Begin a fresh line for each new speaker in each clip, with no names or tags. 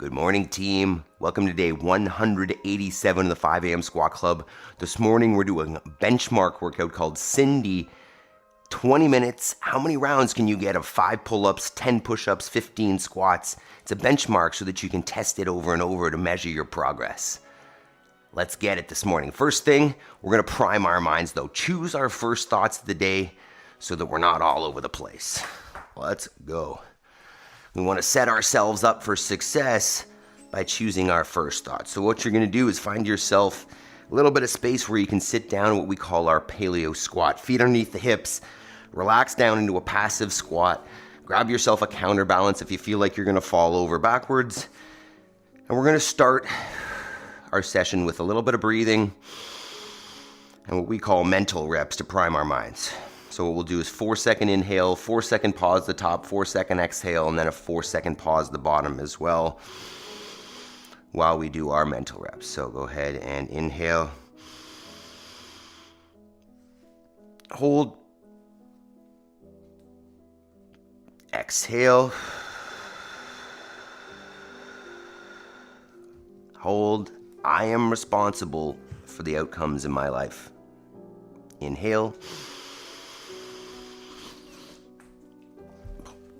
Good morning, team. Welcome to day 187 of the 5 a.m. Squat Club. This morning, we're doing a benchmark workout called Cindy. 20 minutes. How many rounds can you get of 5 pull-ups, 10 push-ups, 15 squats? It's a benchmark so that you can test it over and over to measure your progress. Let's get it this morning. First thing, we're going to prime our minds, though. Choose our first thoughts of the day so that we're not all over the place. Let's go. We want to set ourselves up for success by choosing our first thought. So what you're going to do is find yourself a little bit of space where you can sit down in what we call our paleo squat. Feet underneath the hips, relax down into a passive squat. Grab yourself a counterbalance if you feel like you're going to fall over backwards. And we're going to start our session with a little bit of breathing and what we call mental reps to prime our minds. So what we'll do is 4-second inhale, 4-second pause at the top, 4-second exhale, and then a 4-second pause at the bottom as well while we do our mental reps. So go ahead and inhale. Hold. Exhale. Hold. I am responsible for the outcomes in my life. Inhale.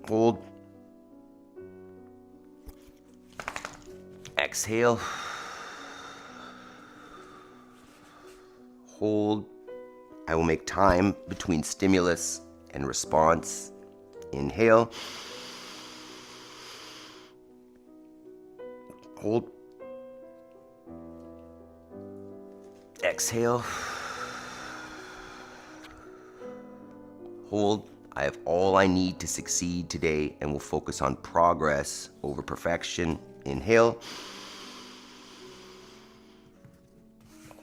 Hold. Exhale. Hold. I will make time between stimulus and response. Inhale. Hold. Exhale. Hold. I have all I need to succeed today and will focus on progress over perfection. Inhale.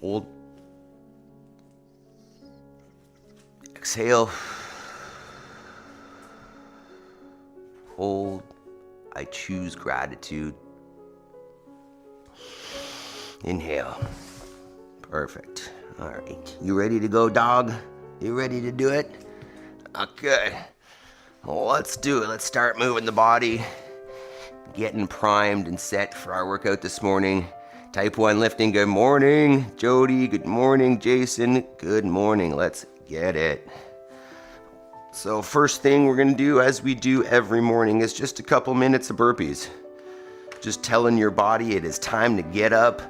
Hold. Exhale. Hold. I choose gratitude. Inhale. Perfect. All right. You ready to go, dog? You ready to do it? Okay, well, let's do it. Let's start moving the body, getting primed and set for our workout this morning. Type 1 lifting, good morning. Jody, good morning. Jason, good morning. Let's get it. So first thing we're gonna do, as we do every morning, is just a couple minutes of burpees. Just telling your body it is time to get up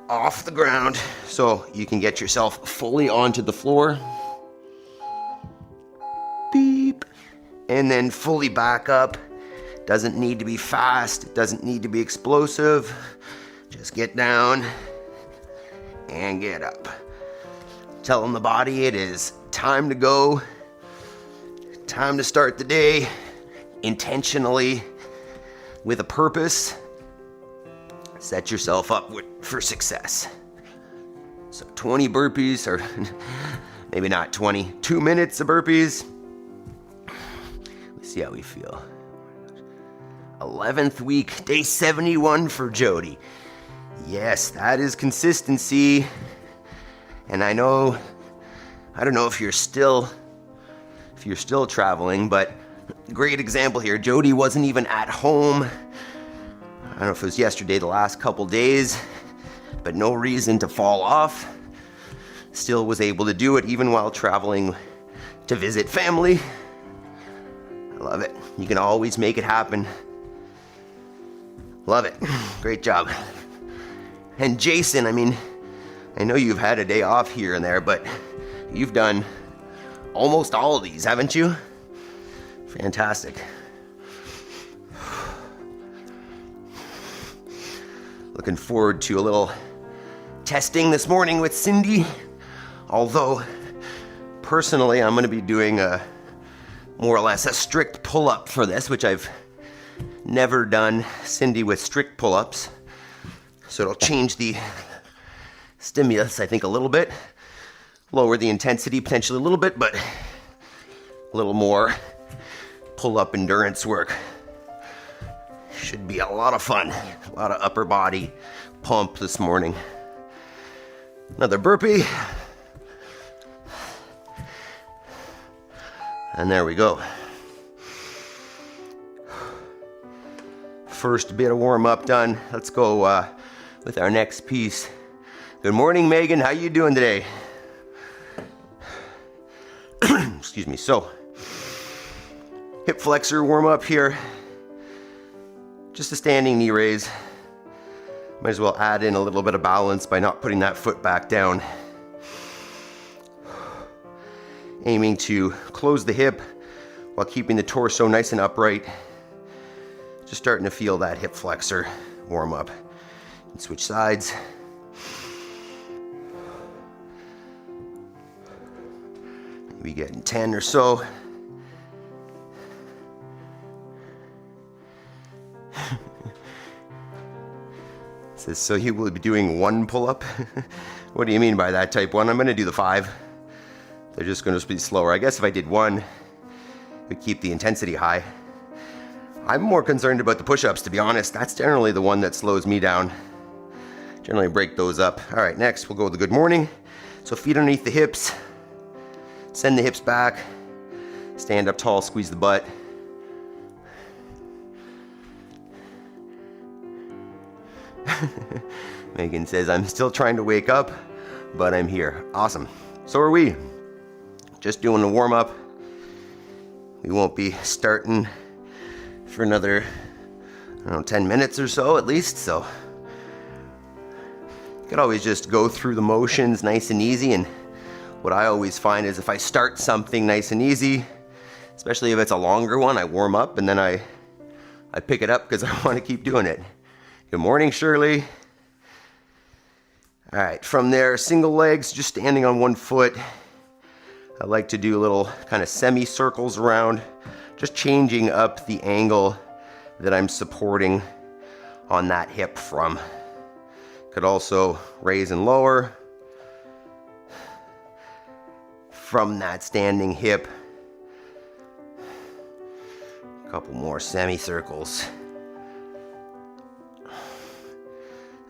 off the ground so you can get yourself fully onto the floor. Beep. And then fully back up. Doesn't need to be fast. It doesn't need to be explosive. Just get down and get up. Telling the body it is time to go. Time to start the day intentionally with a purpose. Set yourself up for success. So 20 burpees, or maybe not 20, 2 minutes of burpees. See how we feel. 11th week, day 71 for Jody. Yes, that is consistency. And I don't know if you're still traveling, but great example here. Jody wasn't even at home. I don't know if it was yesterday, the last couple days, but no reason to fall off. Still was able to do it even while traveling to visit family. I love it. You can always make it happen. Love it. Great job. And Jason, I know you've had a day off here and there, but you've done almost all of these, haven't you? Fantastic. Looking forward to a little testing this morning with Cindy. Although, personally, I'm going to be doing more or less a strict pull-up for this, which I've never done Cindy with strict pull-ups. So it'll change the stimulus, I think, a little bit. Lower the intensity potentially a little bit, but a little more pull-up endurance work. Should be a lot of fun. A lot of upper body pump this morning. Another burpee. And there we go. First bit of warm up done. Let's go with our next piece. Good morning, Megan. How you doing today? Excuse me. So, hip flexor warm up here. Just a standing knee raise. Might as well add in a little bit of balance by not putting that foot back down. Aiming to close the hip while keeping the torso nice and upright. Just starting to feel that hip flexor warm up. And switch sides. Maybe getting 10 or so. Says, so you will be doing 1 pull-up? What do you mean by that, type 1? I'm going to do the 5. They're just going to be slower. I guess if I did 1, it would keep the intensity high. I'm more concerned about the push-ups, to be honest. That's generally the one that slows me down. Generally break those up. All right, next we'll go with the good morning. So feet underneath the hips. Send the hips back. Stand up tall, squeeze the butt. Megan says, I'm still trying to wake up, but I'm here. Awesome. So are we. Just doing the warm up. We won't be starting for another, 10 minutes or so at least. So you could always just go through the motions nice and easy. And what I always find is if I start something nice and easy, especially if it's a longer one, I warm up and then I pick it up because I want to keep doing it. Good morning, Shirley. All right, from there, single legs, just standing on one foot. I like to do little kind of semicircles around, just changing up the angle that I'm supporting on that hip from. Could also raise and lower from that standing hip. A couple more semicircles.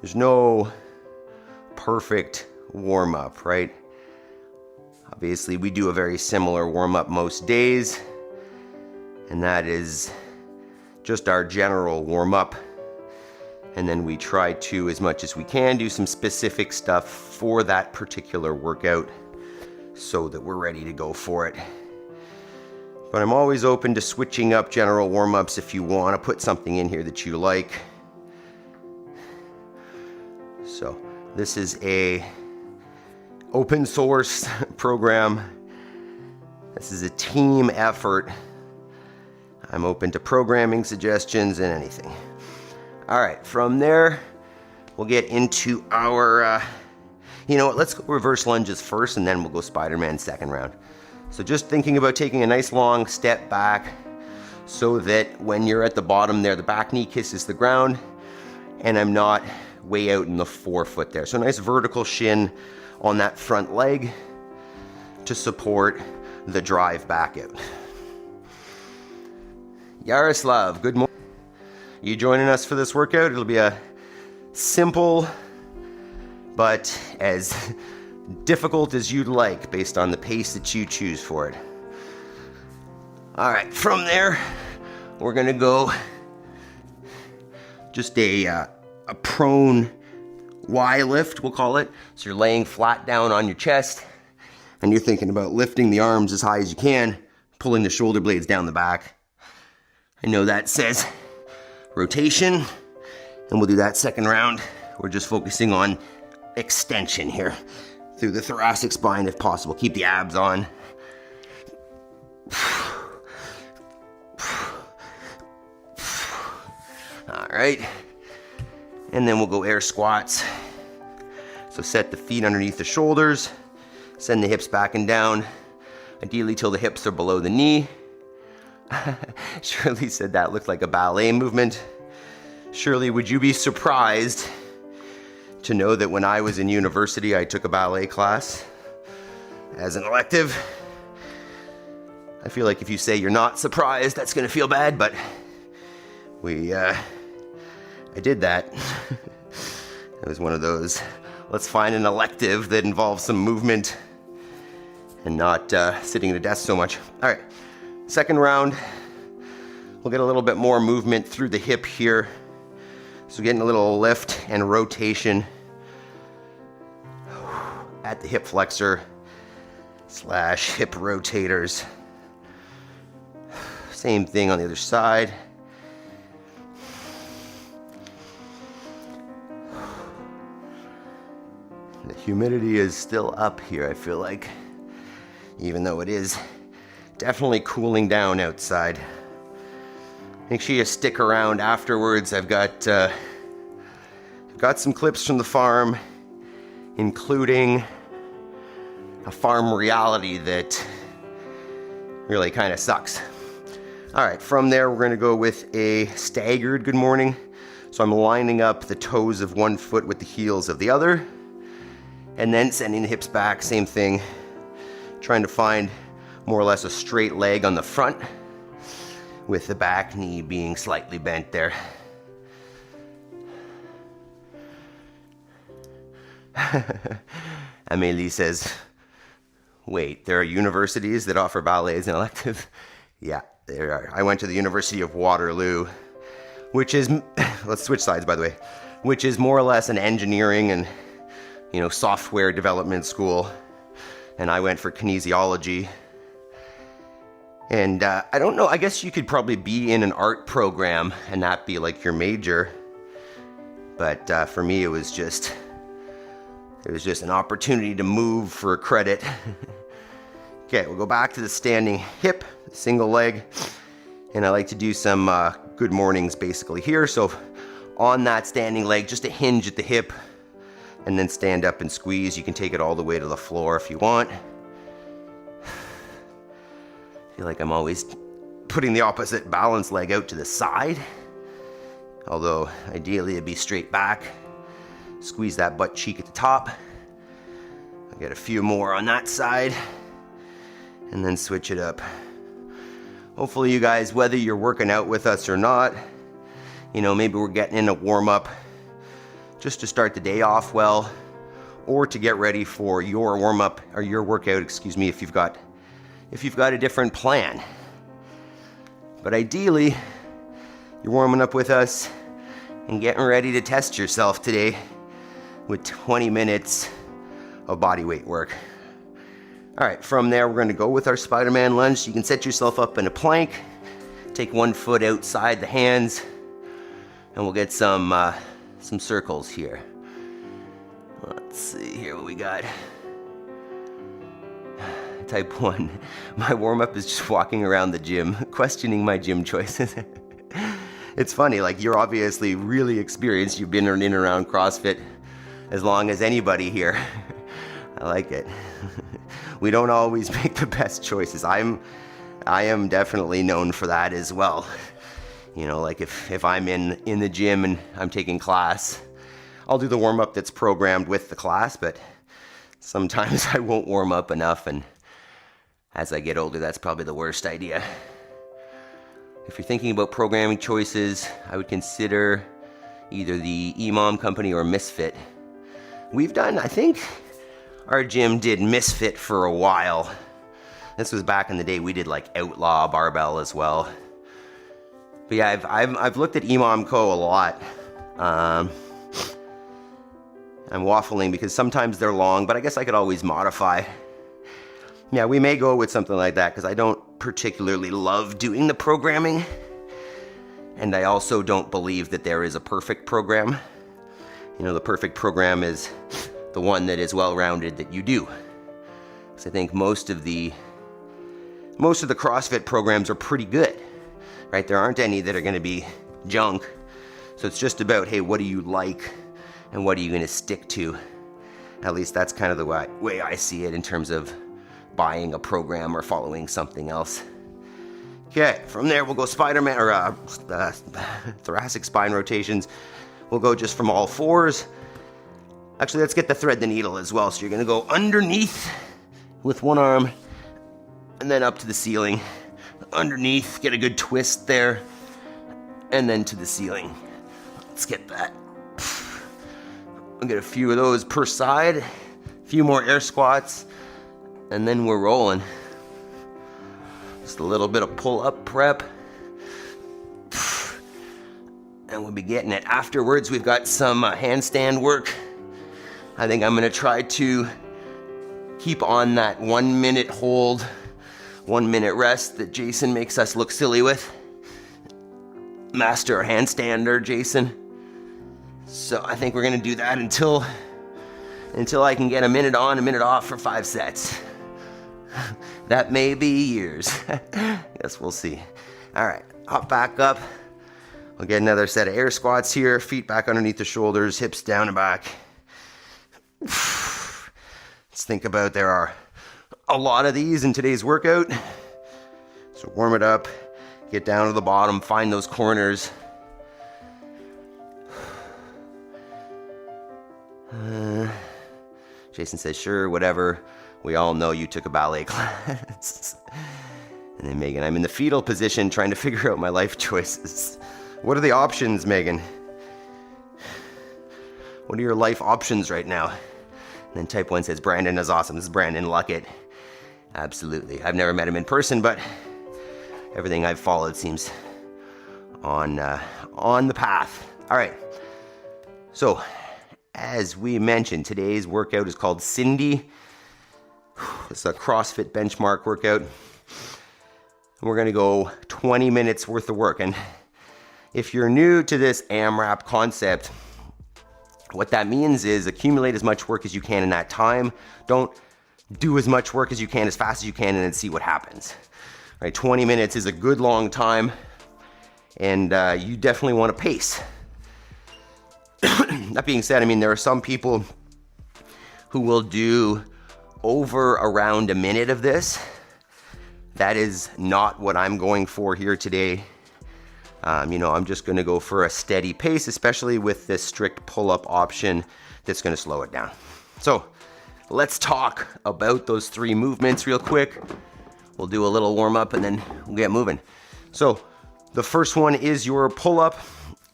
There's no perfect warm-up, right? Obviously, we do a very similar warm-up most days, and that is just our general warm-up. And then we try to, as much as we can, do some specific stuff for that particular workout so that we're ready to go for it. But I'm always open to switching up general warm-ups if you want to put something in here that you like. So this is a open source program. This is a team effort. I'm open to programming suggestions and anything. All right, from there, we'll get into our, let's go reverse lunges first and then we'll go Spider-Man second round. So just thinking about taking a nice long step back so that when you're at the bottom there, the back knee kisses the ground and I'm not way out in the forefoot there. So a nice vertical shin on that front leg to support the drive back out. Yaroslav, good morning. You joining us for this workout? It'll be a simple but as difficult as you'd like based on the pace that you choose for it. All right, from there, we're gonna go just a prone Y lift, we'll call it. So you're laying flat down on your chest and you're thinking about lifting the arms as high as you can, pulling the shoulder blades down the back. I know that says rotation, and we'll do that second round. We're just focusing on extension here through the thoracic spine if possible. Keep the abs on. All right. And then we'll go air squats. So set the feet underneath the shoulders, send the hips back and down, ideally till the hips are below the knee. Shirley said that looked like a ballet movement. Shirley, would you be surprised to know that when I was in university, I took a ballet class as an elective? I feel like if you say you're not surprised, that's gonna feel bad, but I did that. It was one of those, let's find an elective that involves some movement and not sitting at a desk so much. All right, second round, We'll get a little bit more movement through the hip here. So getting a little lift and rotation at the hip flexor / hip rotators. Same thing on the other side. The humidity is still up here, I feel like, even though it is definitely cooling down outside. Make sure you stick around afterwards. I've got some clips from the farm, including a farm reality that really kind of sucks. All right, from there, we're gonna go with a staggered good morning. So I'm lining up the toes of one foot with the heels of the other, and then sending the hips back, same thing. Trying to find more or less a straight leg on the front, with the back knee being slightly bent there. Amélie says, wait, there are universities that offer ballet as an elective? Yeah, there are. I went to the University of Waterloo, which is, let's switch sides by the way, which is more or less an engineering and, software development school. And I went for kinesiology. And I don't know, I guess you could probably be in an art program and that be like your major. But for me, it was just an opportunity to move for credit. Okay, we'll go back to the standing hip, single leg. And I like to do some good mornings basically here. So on that standing leg, just a hinge at the hip, and then stand up and squeeze. You can take it all the way to the floor if you want. I feel like I'm always putting the opposite balance leg out to the side. Although ideally it'd be straight back. Squeeze that butt cheek at the top. I'll get a few more on that side. And then switch it up. Hopefully you guys, whether you're working out with us or not, maybe we're getting in a warm up just to start the day off well, or to get ready for your warm up or your workout, if you've got a different plan. But ideally, you're warming up with us and getting ready to test yourself today with 20 minutes of body weight work. All right, from there, we're gonna go with our Spider-Man lunge. So you can set yourself up in a plank, take one foot outside the hands, and we'll get some circles here. Let's see here what we got. Type 1. My warm-up is just walking around the gym, questioning my gym choices. It's funny, like you're obviously really experienced. You've been in and around CrossFit as long as anybody here. I like it. We don't always make the best choices. I am definitely known for that as well. Like if I'm in the gym and I'm taking class, I'll do the warm-up that's programmed with the class, but sometimes I won't warm up enough, and as I get older, that's probably the worst idea. If you're thinking about programming choices, I would consider either the EMOM company or Misfit. I think our gym did Misfit for a while. This was back in the day. We did like Outlaw barbell as well. But yeah, I've looked at EMOM Co. a lot. I'm waffling because sometimes they're long, but I guess I could always modify. Yeah, we may go with something like that because I don't particularly love doing the programming. And I also don't believe that there is a perfect program. The perfect program is the one that is well-rounded that you do. Because I think most of the CrossFit programs are pretty good, right? There aren't any that are going to be junk. So it's just about, hey, what do you like and what are you going to stick to? At least that's kind of the way I see it in terms of buying a program or following something else. Okay, from there we'll go Spider-Man or thoracic spine rotations. We'll go just from all fours. Actually, let's get the thread the needle as well. So you're gonna go underneath with one arm and then up to the ceiling. Underneath, get a good twist there, and then to the ceiling. Let's get that. We'll get a few of those per side, a few more air squats, and then we're rolling. Just a little bit of pull-up prep. and we'll be getting it. Afterwards, we've got some handstand work. I think I'm gonna try to keep on that 1 minute hold, 1 minute rest that Jason makes us look silly with. Master handstander, Jason. So I think we're gonna do that until I can get a minute on, a minute off for 5 sets. That may be years. Guess we'll see. All right, hop back up. We'll get another set of air squats here. Feet back underneath the shoulders, hips down and back. Let's think about there are a lot of these in today's workout. So warm it up, get down to the bottom, find those corners. Jason says, sure, whatever. We all know you took a ballet class. And then Megan, I'm in the fetal position trying to figure out my life choices. What are the options, Megan? What are your life options right now? And then type 1 says, Brandon is awesome. This is Brandon Luckett. Absolutely. I've never met him in person, but everything I've followed seems on the path. All right. So, as we mentioned, today's workout is called Cindy. It's a CrossFit benchmark workout. We're going to go 20 minutes worth of work. And if you're new to this AMRAP concept, what that means is accumulate as much work as you can in that time. Don't do as much work as you can as fast as you can and then see what happens. Right? 20 minutes is a good long time, and you definitely want to pace. That being said, I mean, there are some people who will do over around a minute of this. That is not what I'm going for here today. I'm just going to go for a steady pace, especially with this strict pull-up option that's going to slow it down. So let's talk about those 3 movements real quick. We'll do a little warm-up and then we'll get moving. So the first one is your pull-up.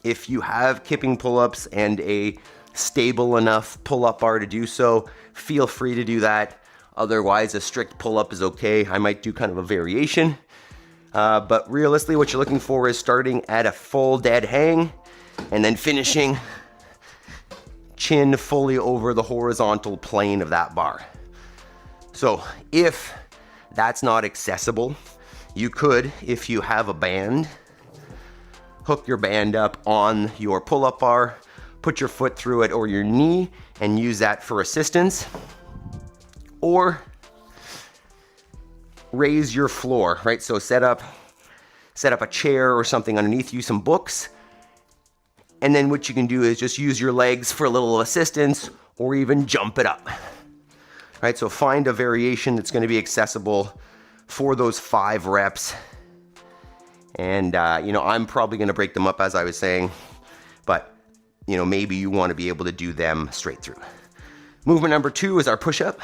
If you have kipping pull-ups and a stable enough pull-up bar to do so, feel free to do that. Otherwise, a strict pull-up is okay. I might do kind of a variation. But realistically, what you're looking for is starting at a full dead hang and then finishing chin fully over the horizontal plane of that bar. So if that's not accessible, you could, if you have a band, hook your band up on your pull-up bar, put your foot through it or your knee and use that for assistance. Or raise your floor, right? So set up a chair or something underneath you, some books. And then what you can do is just use your legs for a little assistance or even jump it up. Right? So find a variation that's going to be accessible for those 5 reps. And, I'm probably going to break them up as I was saying, but, maybe you want to be able to do them straight through. Movement number 2 is our push-up.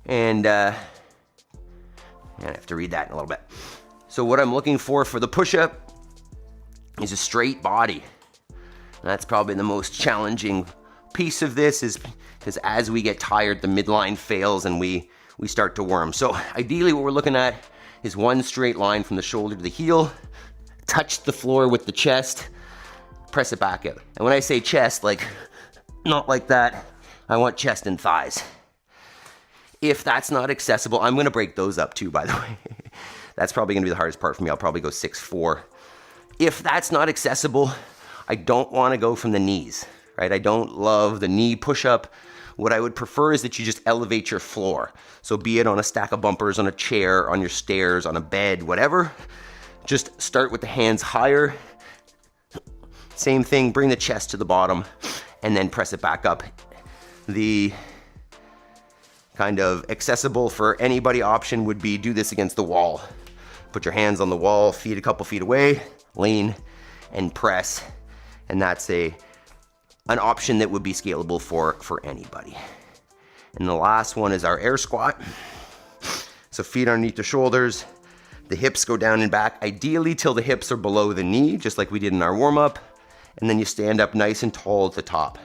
And I have to read that in a little bit. So what I'm looking for the push-up is a straight body. And that's probably the most challenging piece of this, is because as we get tired, the midline fails and we start to worm. So ideally what we're looking at is one straight line from the shoulder to the heel, touch the floor with the chest, press it back out. And when I say chest, not like that, I want chest and thighs. If that's not accessible, I'm going to break those up too, by the way. That's probably going to be the hardest part for me. I'll probably go 6-4. If that's not accessible, I don't want to go from the knees, right? I don't love the knee push-up. What I would prefer is that you just elevate your floor. So be it on a stack of bumpers, on a chair, on your stairs, on a bed, whatever. Just start with the hands higher. Same thing, bring the chest to the bottom and then press it back up. The kind of accessible for anybody option would be do this against the wall. Put your hands on the wall, feet a couple feet away, lean and press. And that's an option that would be scalable for anybody. And the last one is our air squat. So feet underneath the shoulders, the hips go down and back, ideally till the hips are below the knee, just like we did in our warm-up. And then you stand up nice and tall at the top.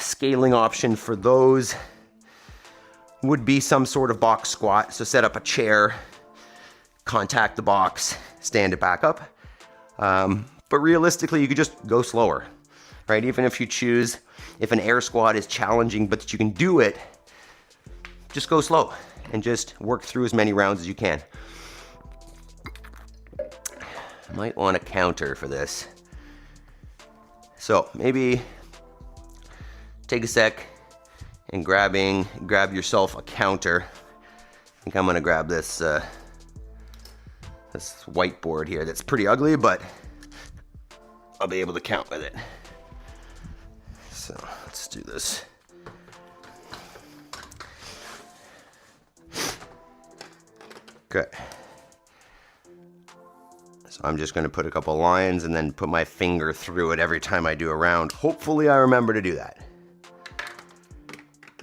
Scaling option for those would be some sort of box squat. So set up a chair, contact the box, stand it back up. But realistically, you could just go slower, right? Even if you choose, if an air squat is challenging, but that you can do it, just go slow and just work through as many rounds as you can. Might want a counter for this. So maybe take a sec and grab yourself a counter. I think I'm gonna grab this this whiteboard here that's pretty ugly, but I'll be able to count with it. So let's do this. Okay. So I'm just gonna put a couple lines and then put my finger through it every time I do a round. Hopefully I remember to do that.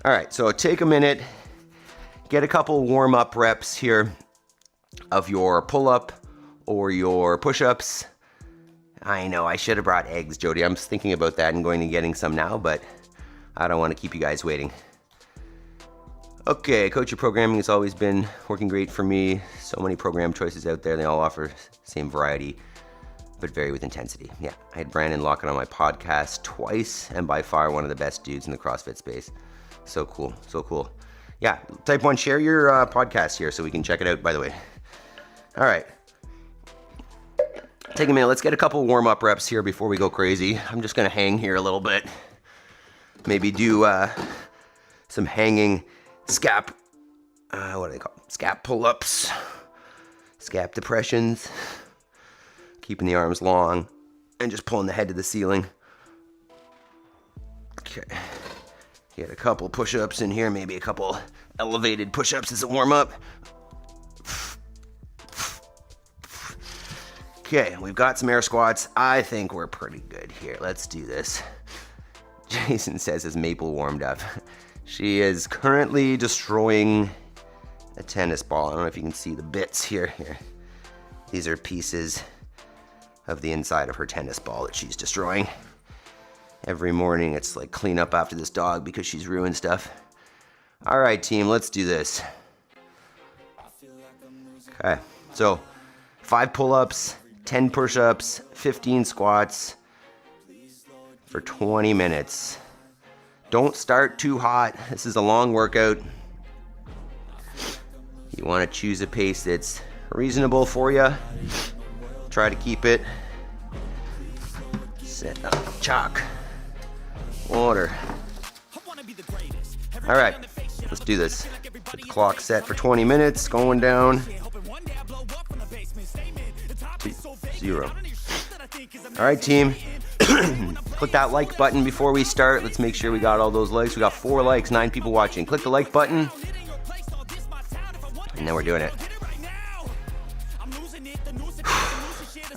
All right, so take a minute, get a couple warm-up reps here of your pull-up or your push-ups. I know, I should have brought eggs, Jody. I'm thinking about that and going and getting some now, but I don't want to keep you guys waiting. Okay, Coach Your Programming has always been working great for me. So many program choices out there. They all offer the same variety, but vary with intensity. Yeah, I had Brandon Lockett on my podcast twice, and by far one of the best dudes in the CrossFit space. So cool, so cool. Yeah, type 1, share your podcast here so we can check it out, by the way. All right. Take a minute. Let's get a couple warm-up reps here before we go crazy. I'm just going to hang here a little bit. Maybe do some hanging scap, what do they call them? Scap pull-ups, scap depressions, keeping the arms long, and just pulling the head to the ceiling. Okay. Get a couple push-ups in here, maybe a couple elevated push-ups as a warm-up. Okay, we've got some air squats. I think we're pretty good here. Let's do this. Jason says as Maple warmed up. She is currently destroying a tennis ball. I don't know if you can see the bits here. These are pieces of the inside of her tennis ball that she's destroying. Every morning it's like clean up after this dog because she's ruined stuff. All right, team, let's do this. Okay, so 5 pull-ups, 10 push-ups, 15 squats for 20 minutes. Don't start too hot. This is a long workout. You want to choose a pace that's reasonable for you. Try to keep it. Set up chalk. Water. All right, let's do this. Get the clock set for 20 minutes. Going down. 2, 0. All right, team. Click that like button before we start. Let's make sure we got all those likes. We got 4 likes, 9 people watching. Click the like button. And then we're doing it.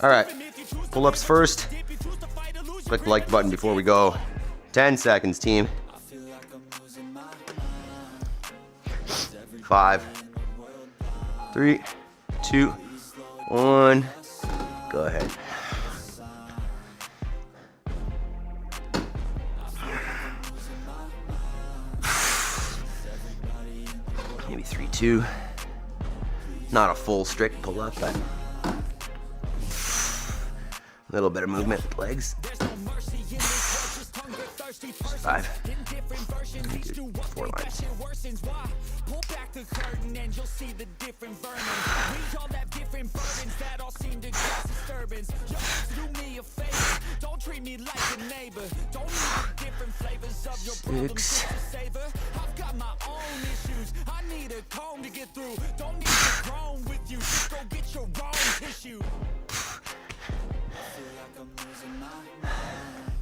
All right, pull-ups first. Click the like button before we go. 10 seconds, team. 5, 3, 2, 1. Go ahead. Maybe 3, 2. Not a full strict pull-up, but a little bit of movement with legs. 5. 4 lines. Pull back the curtain and you'll see the different vermin. We all have different burdens that all seem to cause disturbance. Just do me a favor, don't treat me like a neighbor. Don't need different flavors of your problems to savor. I've got my own issues, I need a comb to get through. Don't need to groan with you, just go get your own tissue. I feel like I'm losing my mind.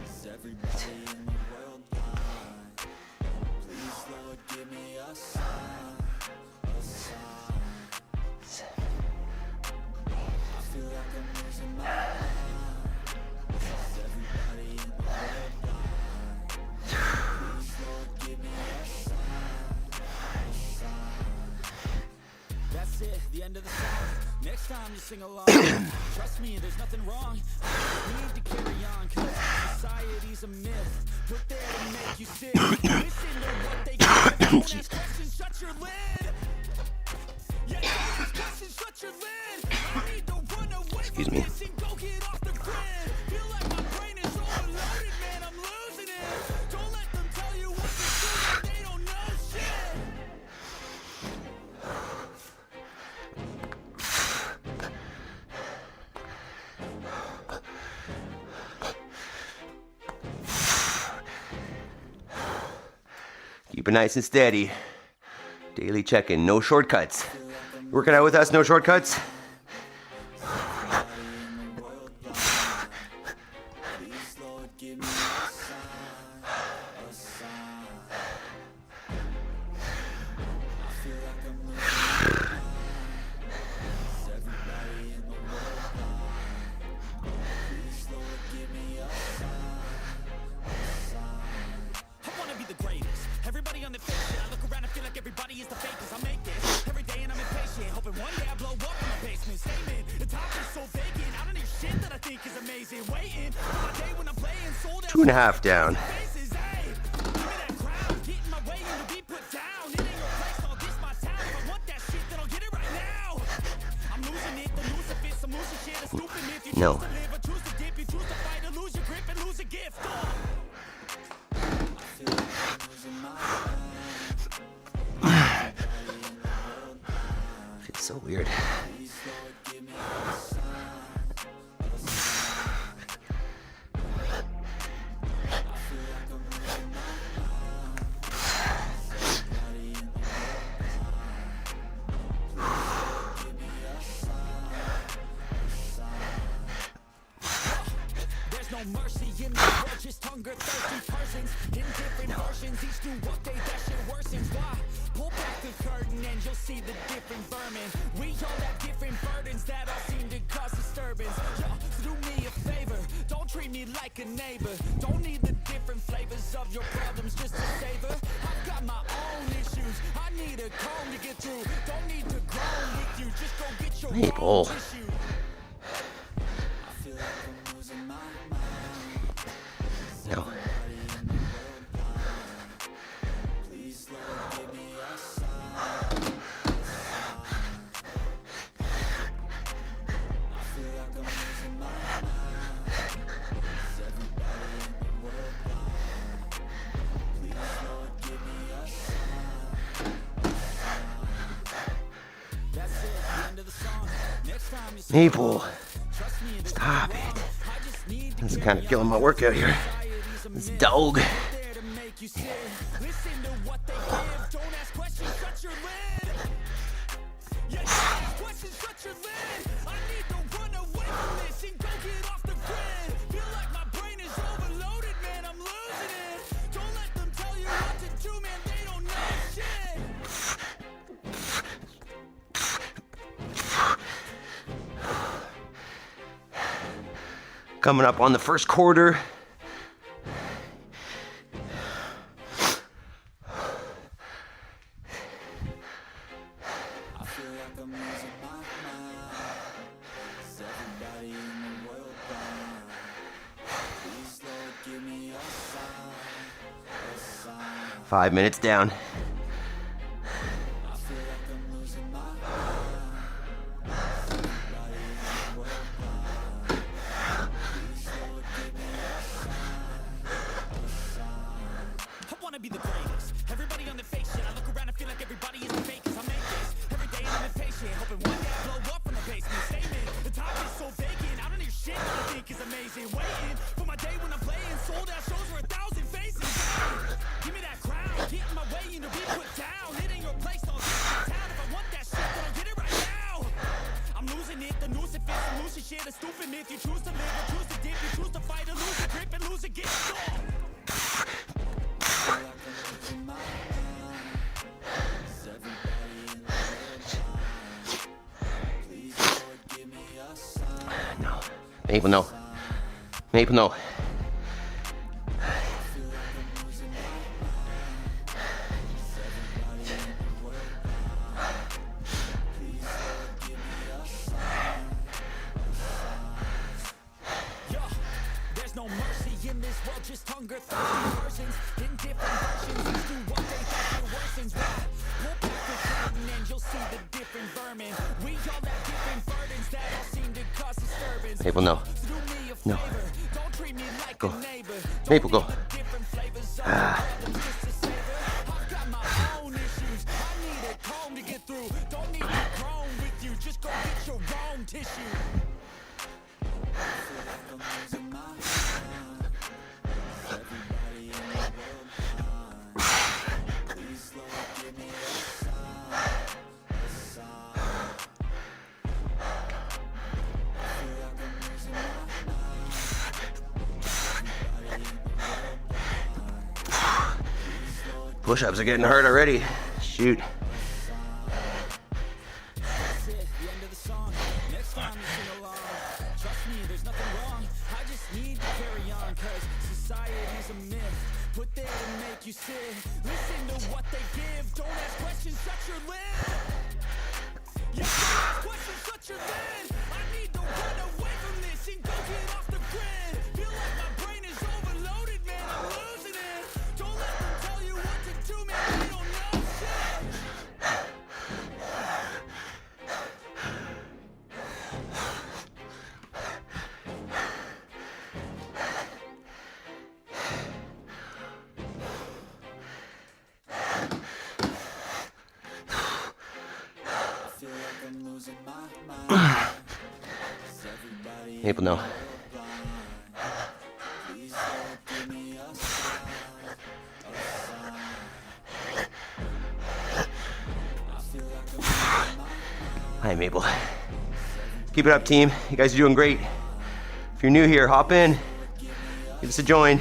Is everybody in the world blind? Please, Lord, give me a sign. A sign. I feel like I'm losing my mind. Is everybody in the world blind? Please, Lord, give me a sign. A sign. That's it, the end of the song. Next time you sing along. Trust me, there's nothing wrong. We need to carry on, cause society's a myth. Put there to make you sick. Listen to what they give. Don't ask questions, shut your lid. Yeah, don't ask questions, shut your lid. I need to run away. Excuse me. Keep it nice and steady. Daily check-in, no shortcuts. Working out with us, no shortcuts? 2.5 down. No. Feels so weird.
Mercy in the world, just hunger, thirsty persons in different versions, each do what they that shit worsens. Why? Pull back the curtain and you'll see the different vermin. We all have different burdens that all seem to cause disturbance. Yo, so do me a favor, don't treat me like a neighbor. Don't need the different flavors of your problems just to savor. I've got my own issues, I need a comb to get through. Don't need to grow with you, just go get your own tissue. I feel like I'm losing my mind.
No. Maple, stop it. This is kind of killing my workout here. This dog. Coming up on the first quarter.
I feel like I'm losing my mind. Is everybody in the world blind? Please, Lord, give me a sign.
5 minutes down.
I feel like I'm losing my mind. Everybody in the world blind. Please, Lord, give me a sign. I wanna be the greatest. Everybody on the fake shit. I look around and feel like everybody is the fakest. I make this every day and I'm impatient, hoping one day I blow up from the basement. Statement, the top is so vacant. I don't hear shit that I think is amazing. Waiting for my day when I'm playing sold out shows for 1,000 faces. Give me that crown, get in my way and to be put down. It ain't your place, I'll get my town. If I want that shit, then I'll get it right now. I'm losing it, the noose it fits, I'm losing shit, a stupid myth. You choose to live or choose to dip, you choose to fight or lose a grip and lose again.
No. Maple, no. Maple, no.
There's no mercy in this world, just hunger, thirsty persons in different versions, each do what they think it worsens. Why? Pull back the curtain and you'll see the different vermin. We all have different burdens that all seem to cause disturbance.
Maple, no. No.
Don't treat me like
Go.
a neighbor.
Maple, go.
Different flavors of problems just to savor. I've got my own issues, I need a comb to get through. Don't need to grow with you, just go get your own tissue. I feel like I'm losing my mind. Everybody in the world blind.
push-ups are getting hard already. Shoot.
That's it, the end of the song. Next time you sing along. Trust me, there's nothing wrong. I just need to carry on, cause society's a myth. Put there to make you sit. Listen to what they give. Don't ask questions, shut your lid. Yeah, don't ask questions, shut your lid. I need to run away from this and go get off the grid. Feel like my brain is overloaded, man, I'm losing it. Don't let them tell you what to do, man, they don't know shit. I feel like I'm losing my mind. Is everybody
Maple, no.
please don't give me a sign, I feel like I'm losing my
Hi, Maple. Keep it up, team. You guys are doing great. If you're new here, hop in. Give us a join.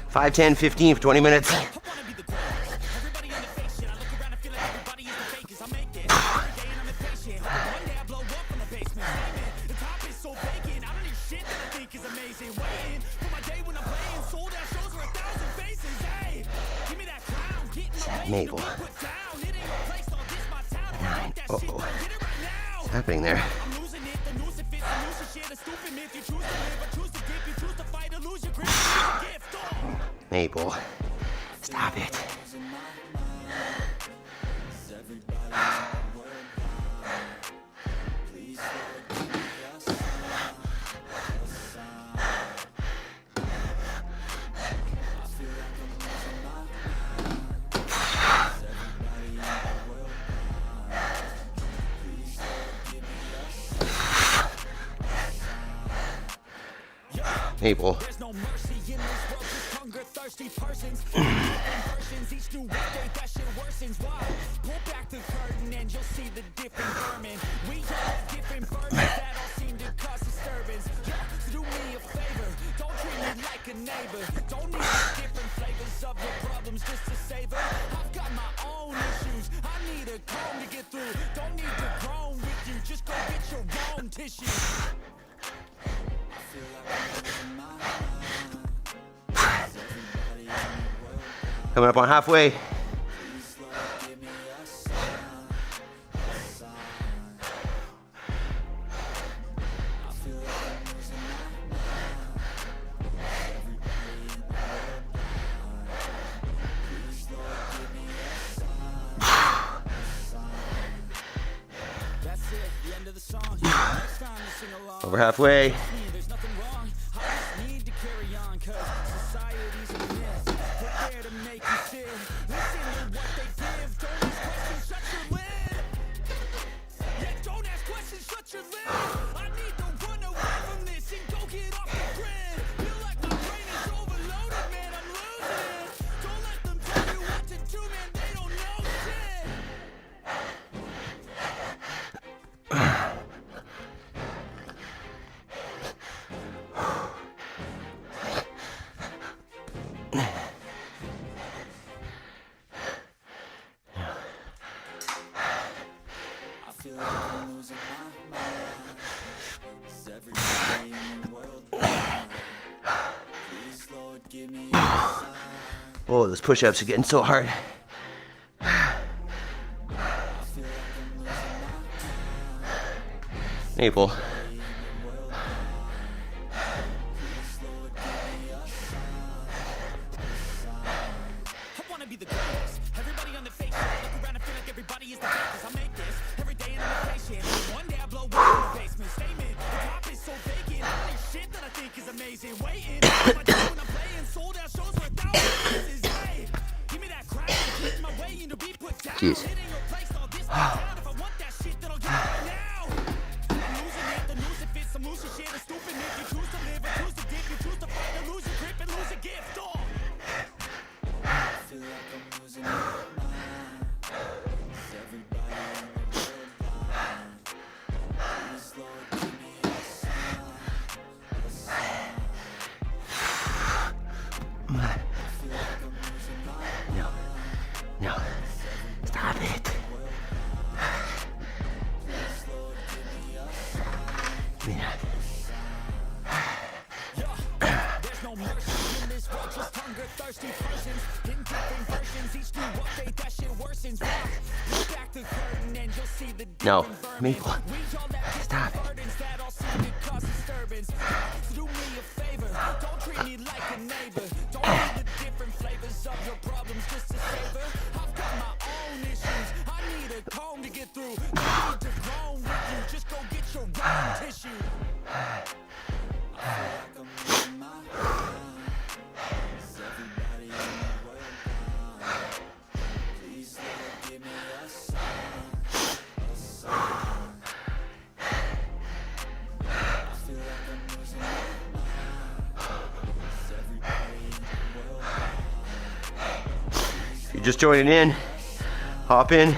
5, 10, 15 for 20 minutes.
I wanna be the greatest. Everybody in the face shit. I look around and feel like everybody is the fakest. I make it every day and I'm impatient. Hoping one day I blow up in the basement. Amen. The top is so vacant. I don't need shit that I think is amazing. Waiting for my day when I'm playing. Sold out shows for 1,000 faces. Hey, give me that crown. Get in my way.
Maple.
Put down. It ain't a place. I'll diss my town. If I want that shit,
Uh-oh.
get it right now.
What's happening there?
I'm losing it. The noose it fits. The noose is shit. A stupid myth. You choose to live or choose to dip. You choose to fight or lose your grip. Lose your gift. Oh.
Maple. Stop it.
Losing my mind. Is everybody in the world blind? Please Lord, give me a sign, a sign. I feel like I'm losing my mind. Is everybody in the world blind? Please Lord, give me a sign.
Maple.
There's no mercy in this world, just hunger thirsty persons. Versions, each new day that shit worsens. Why? Pull back the curtain and you'll see the different vermin. We all have different burdens that all seem to cause disturbance. Yeah, so do me a favor, don't treat me like a neighbor. Don't need the different flavors of your problems just to savor. I've got my own issues, I need a comb to get through. Don't need to groan with you, just go get your own tissue. I feel like I'm losing my mind. Is everybody in the world blind?
Coming up on halfway.
Please, Lord, give me a sign, a sign. I feel like I'm losing my mind. Is everybody in the world blind? Please, Lord, give me a sign, a sign. That's it, the end of the song. Next time you sing along.
Over halfway.
Me, there's nothing wrong. I just need to carry on, cause society's a myth. Put there to make you sit. Listen to what they give. Don't ask questions, shut your lid. Yeah, don't ask questions, shut your lid. I need to run away from this and go get off the grid. Feel like my brain is overloaded, man, I'm losing it. Don't let them tell you what to do, man, they don't know shit. I feel like I'm losing my mind. Is everybody in the world blind? Please, Lord, give me a sign.
Oh, those push-ups are getting so hard.
I feel like I'm losing my mind.
Maple.
In the world blind. Please, Lord, give me a sign. I wanna be the greatest. Everybody on the face shit. I look around and feel like everybody is the fakest. I make this every day and I'm impatient. One day I blow up in the basement. Statement, the top is so vacant. I don't need shit that I think is amazing. Waiting for my day when I'm playing. Sold out shows for 1,000 faces. Hey, give me that crown. Get my way into be put down.
Jeez.
It ain't your place, I'll diss my town. If I want that shit, then I'll get it right now. I'm losing it, the noose it fits. I'm losing shit. A stupid myth. You choose to live or choose to dip. You choose to fight or lose your grip and lose a gift. Oh. I feel like I'm losing my mind. Is everybody in the world blind? Please, Lord, give me a sign, a sign. I feel like I'm losing my mind. thirsty persons in different versions. Each new update, that shit worsens. Pull back the curtain and you'll see the
No,
different vermin.
Maple.
We all have
Stop.
different burdens that all seem to cause disturbance. Do me a favor, don't treat me like a neighbor. Don't need the different flavors of your problems just to savor. I've got my own issues, I need a comb to get through. No need to groan with you, just go get your own tissue. I feel like I'm losing my mind. Is everybody in the world blind? Please Lord, give me a sign, a sign. I feel like I'm losing my mind. Is everybody in the world blind?
If you're just joining in, hop in,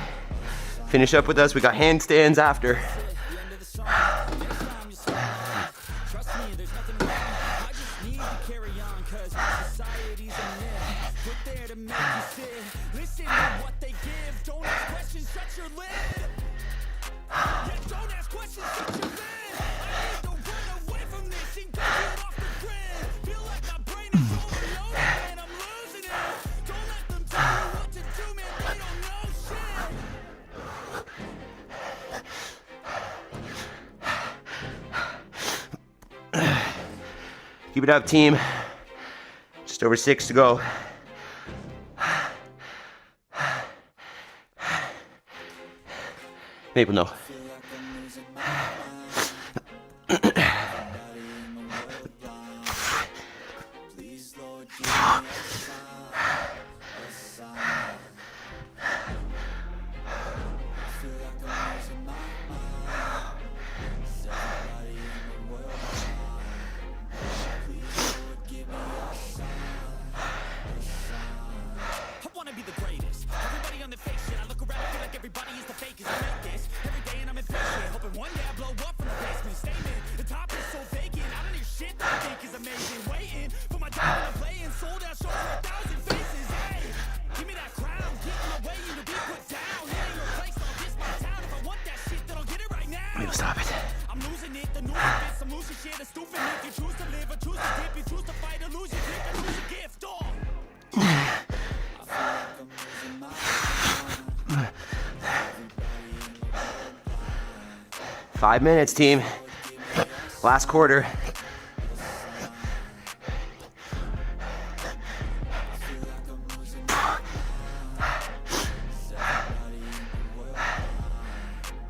finish up with us. We got handstands after.
The end of the song, next time you smile. Trust me, there's nothing wrong. I just need to carry on, cause society's a myth. Put there to make you sit. Listen to what they give. Don't ask questions, shut your lid. Yeah, don't ask questions, shut your lid. I need to run away from this and go get off the grid. Feel like my brain is overloaded and I'm losing it. Don't let them tell you what to do, man, they don't know shit.
Keep it up, team. Just over 6 to go. Maple, no.
Feel like I'm losing my mind. Everybody in the world blind. Please, Lord, give me a sign, a sign. I feel like I'm losing my mind. Is everybody in the world blind? Please, Lord, give me a sign, a sign. I wanna be the greatest. Everybody on the fake shit. I look around and feel like everybody is the fakest. I make this every day and I'm impatient. Hoping one day I blow up from the basement. Statement, the top is so vacant. I don't hear shit that I think is amazing. Waiting for my job and I'm playing. Sold out shows with 1,000 faces. Hey, give me that crown. Keep my way you to be put down. It ain't your place, I'll diss my town. If I want that shit, then I'll get it right now.
Maple, stop it.
I'm losing it, the new fits. I'm losing shit, a stupid if you choose to live or choose to dip. You choose to fight or lose your grip and lose your gift. Oh. I feel like I'm losing my mind. Everybody in the world blind.
5 minutes, team. Last quarter.
I feel like I'm losing my mind. Is everybody in the world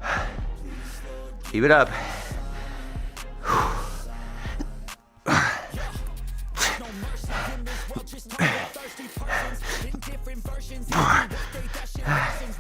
blind? Please, Lord,
Keep it up.
no mercy in this world, just no thirsty persons in different versions. Each new update, that shit worsens.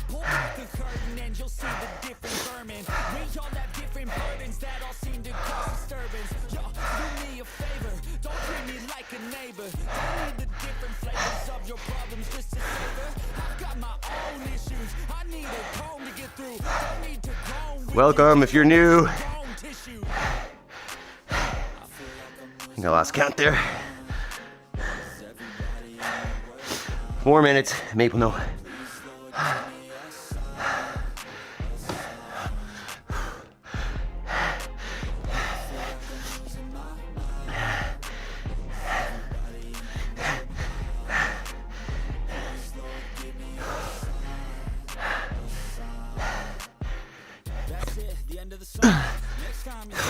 Pull back the curtain and you'll see the different vermin. We all have different burdens that all seem to cause disturbance. Yo, do me a favor, don't treat me like a neighbor. Don't need the different flavors of your problems just to savor. I've got my own issues, I need a comb to get through. Don't need to groan with
Welcome if you're new.
your own tissue. I feel like I'm
I
losing
think I lost count there.
everybody in the world.
4 minutes. Maple, no.
Please, Lord, give me a sign, a sign. I feel like I'm losing my mind. Everybody in the world blind. Please, Lord, give me a sign, a sign. That's it, the end of the song. Next time you see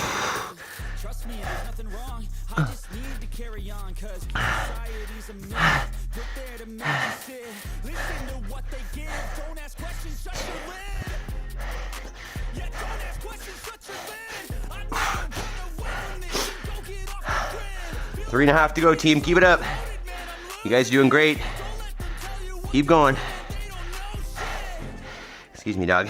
me, trust me, there's nothing wrong. I just need to carry on, cause society's a myth. Put there to make you sit. Listen to what they give. Don't ask questions, shut your lid. Yeah, don't ask questions, shut your lid. I need to run away from this and go get off the grid.
3.5 to go, team. Keep it up. You guys are doing great.
Don't let them tell you what
Keep going.
they don't know shit.
Excuse me, dog.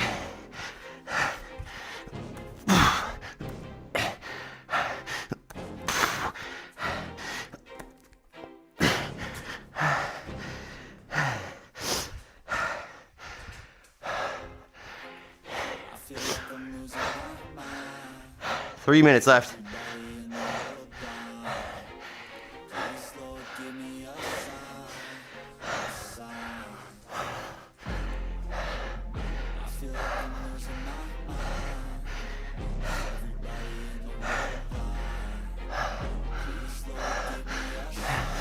I feel like I'm losing my mind.
3 minutes left.
Everybody in the world blind. Please, Lord, give me a sign, a sign. I feel like I'm losing my mind. Everybody in the world blind. Please, Lord, give me a sign,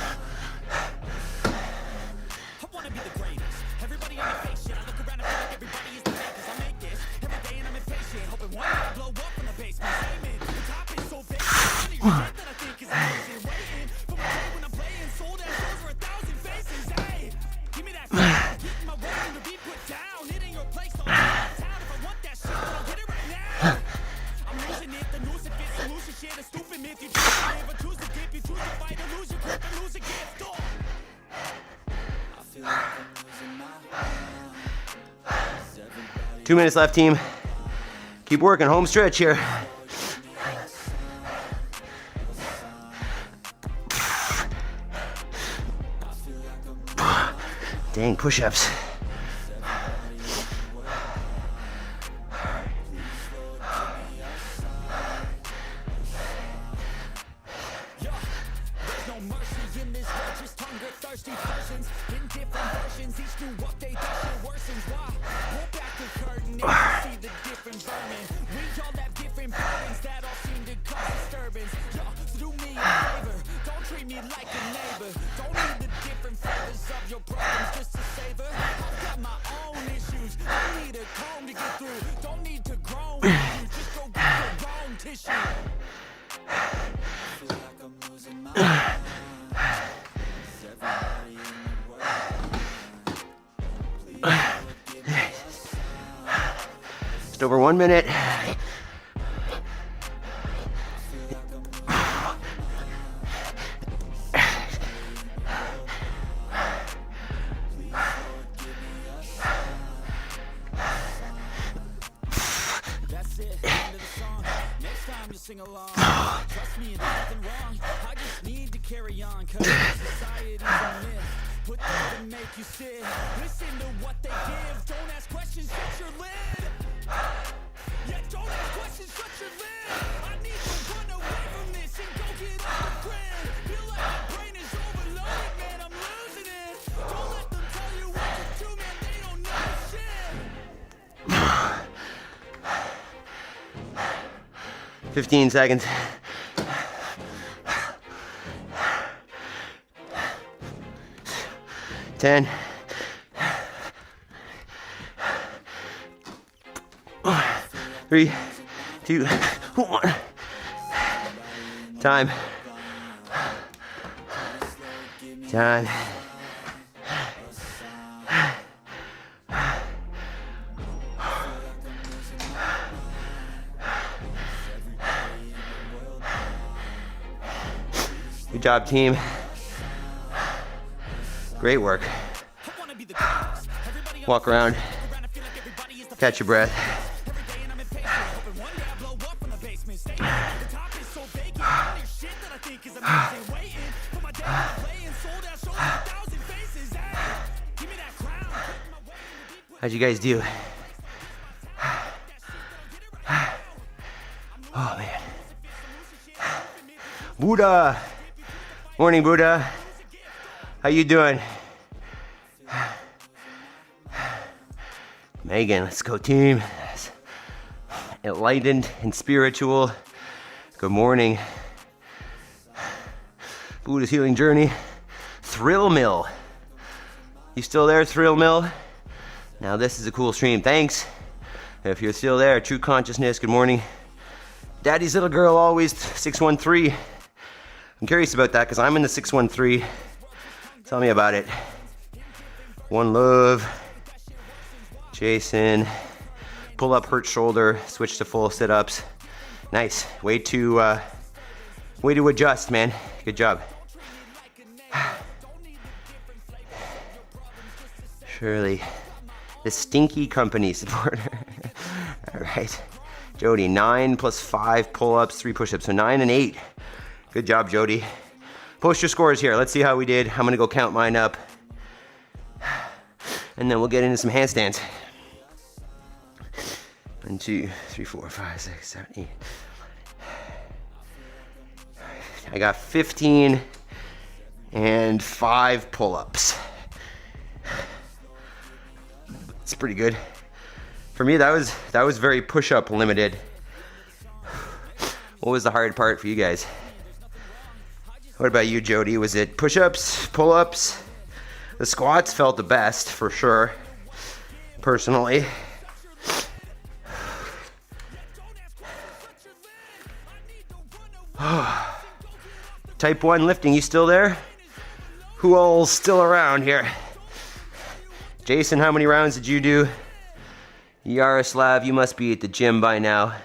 shit that I think is amazing. Waiting for my day when I'm playing. Sold out shows for 1,000 faces. Hey, give me that fire. Getting my way to be put down. It ain't your place, so I'm out of town. If I want that shit, then I'll get it right now. I'm losing it, the noose, if it's solution shit. A stupid myth, you choose to live or choose to dip. You choose to fight or lose your grip and lose a gift. Oh. I feel like I'm losing my mind.
2 minutes left, team. Keep working, home stretch here. Dang, push-ups. Just over 1 minute.
Sing along. Trust me, there's nothing wrong. I just need to carry on, cause society's a myth. Put them to make you sit. Listen to what they give. Don't ask questions, shut your lid. Yeah, don't ask questions, shut your lid. I need to run away from this and go get off the grid. Feel like my brain is overloaded, man, I'm losing it. Don't let them tell you what to do, man, they don't know shit.
15 seconds. 10. 3, 2, 1. Time. Time. Good job, team. Great work. Walk around. Catch your breath. How'd you guys do? Oh, man. Buddha. Morning, Buddha. How you doing? Megan, let's go, team. Enlightened and spiritual. Good morning. Buddha's healing journey. Thrill Mill. You still there, Thrill Mill? Now this is a cool stream. Thanks. If you're still there, True Consciousness, good morning. Daddy's little girl always 613. I'm curious about that because I'm in the 613. Tell me about it. One love. Jason. Pull up, hurt shoulder. Switch to full sit-ups. Nice. Way to adjust, man. Good job. Shirley. The stinky company supporter. All right. Jody, 9 plus 5 pull-ups, 3 push-ups. So 9 and 8. Good job, Jody. Post your scores here. Let's see how we did. I'm gonna go count mine up. And then we'll get into some handstands. 1, 2, 3, 4, 5, 6, 7, 8. I got 15 and 5 pull-ups. It's pretty good. For me, that was very push-up limited. What was the hard part for you guys? What about you, Jody? Was it push-ups, pull-ups? The squats felt the best, for sure, personally. Type 1 lifting, you still there? Who all's still around here? Jason, how many rounds did you do? Yaroslav, you must be at the gym by now.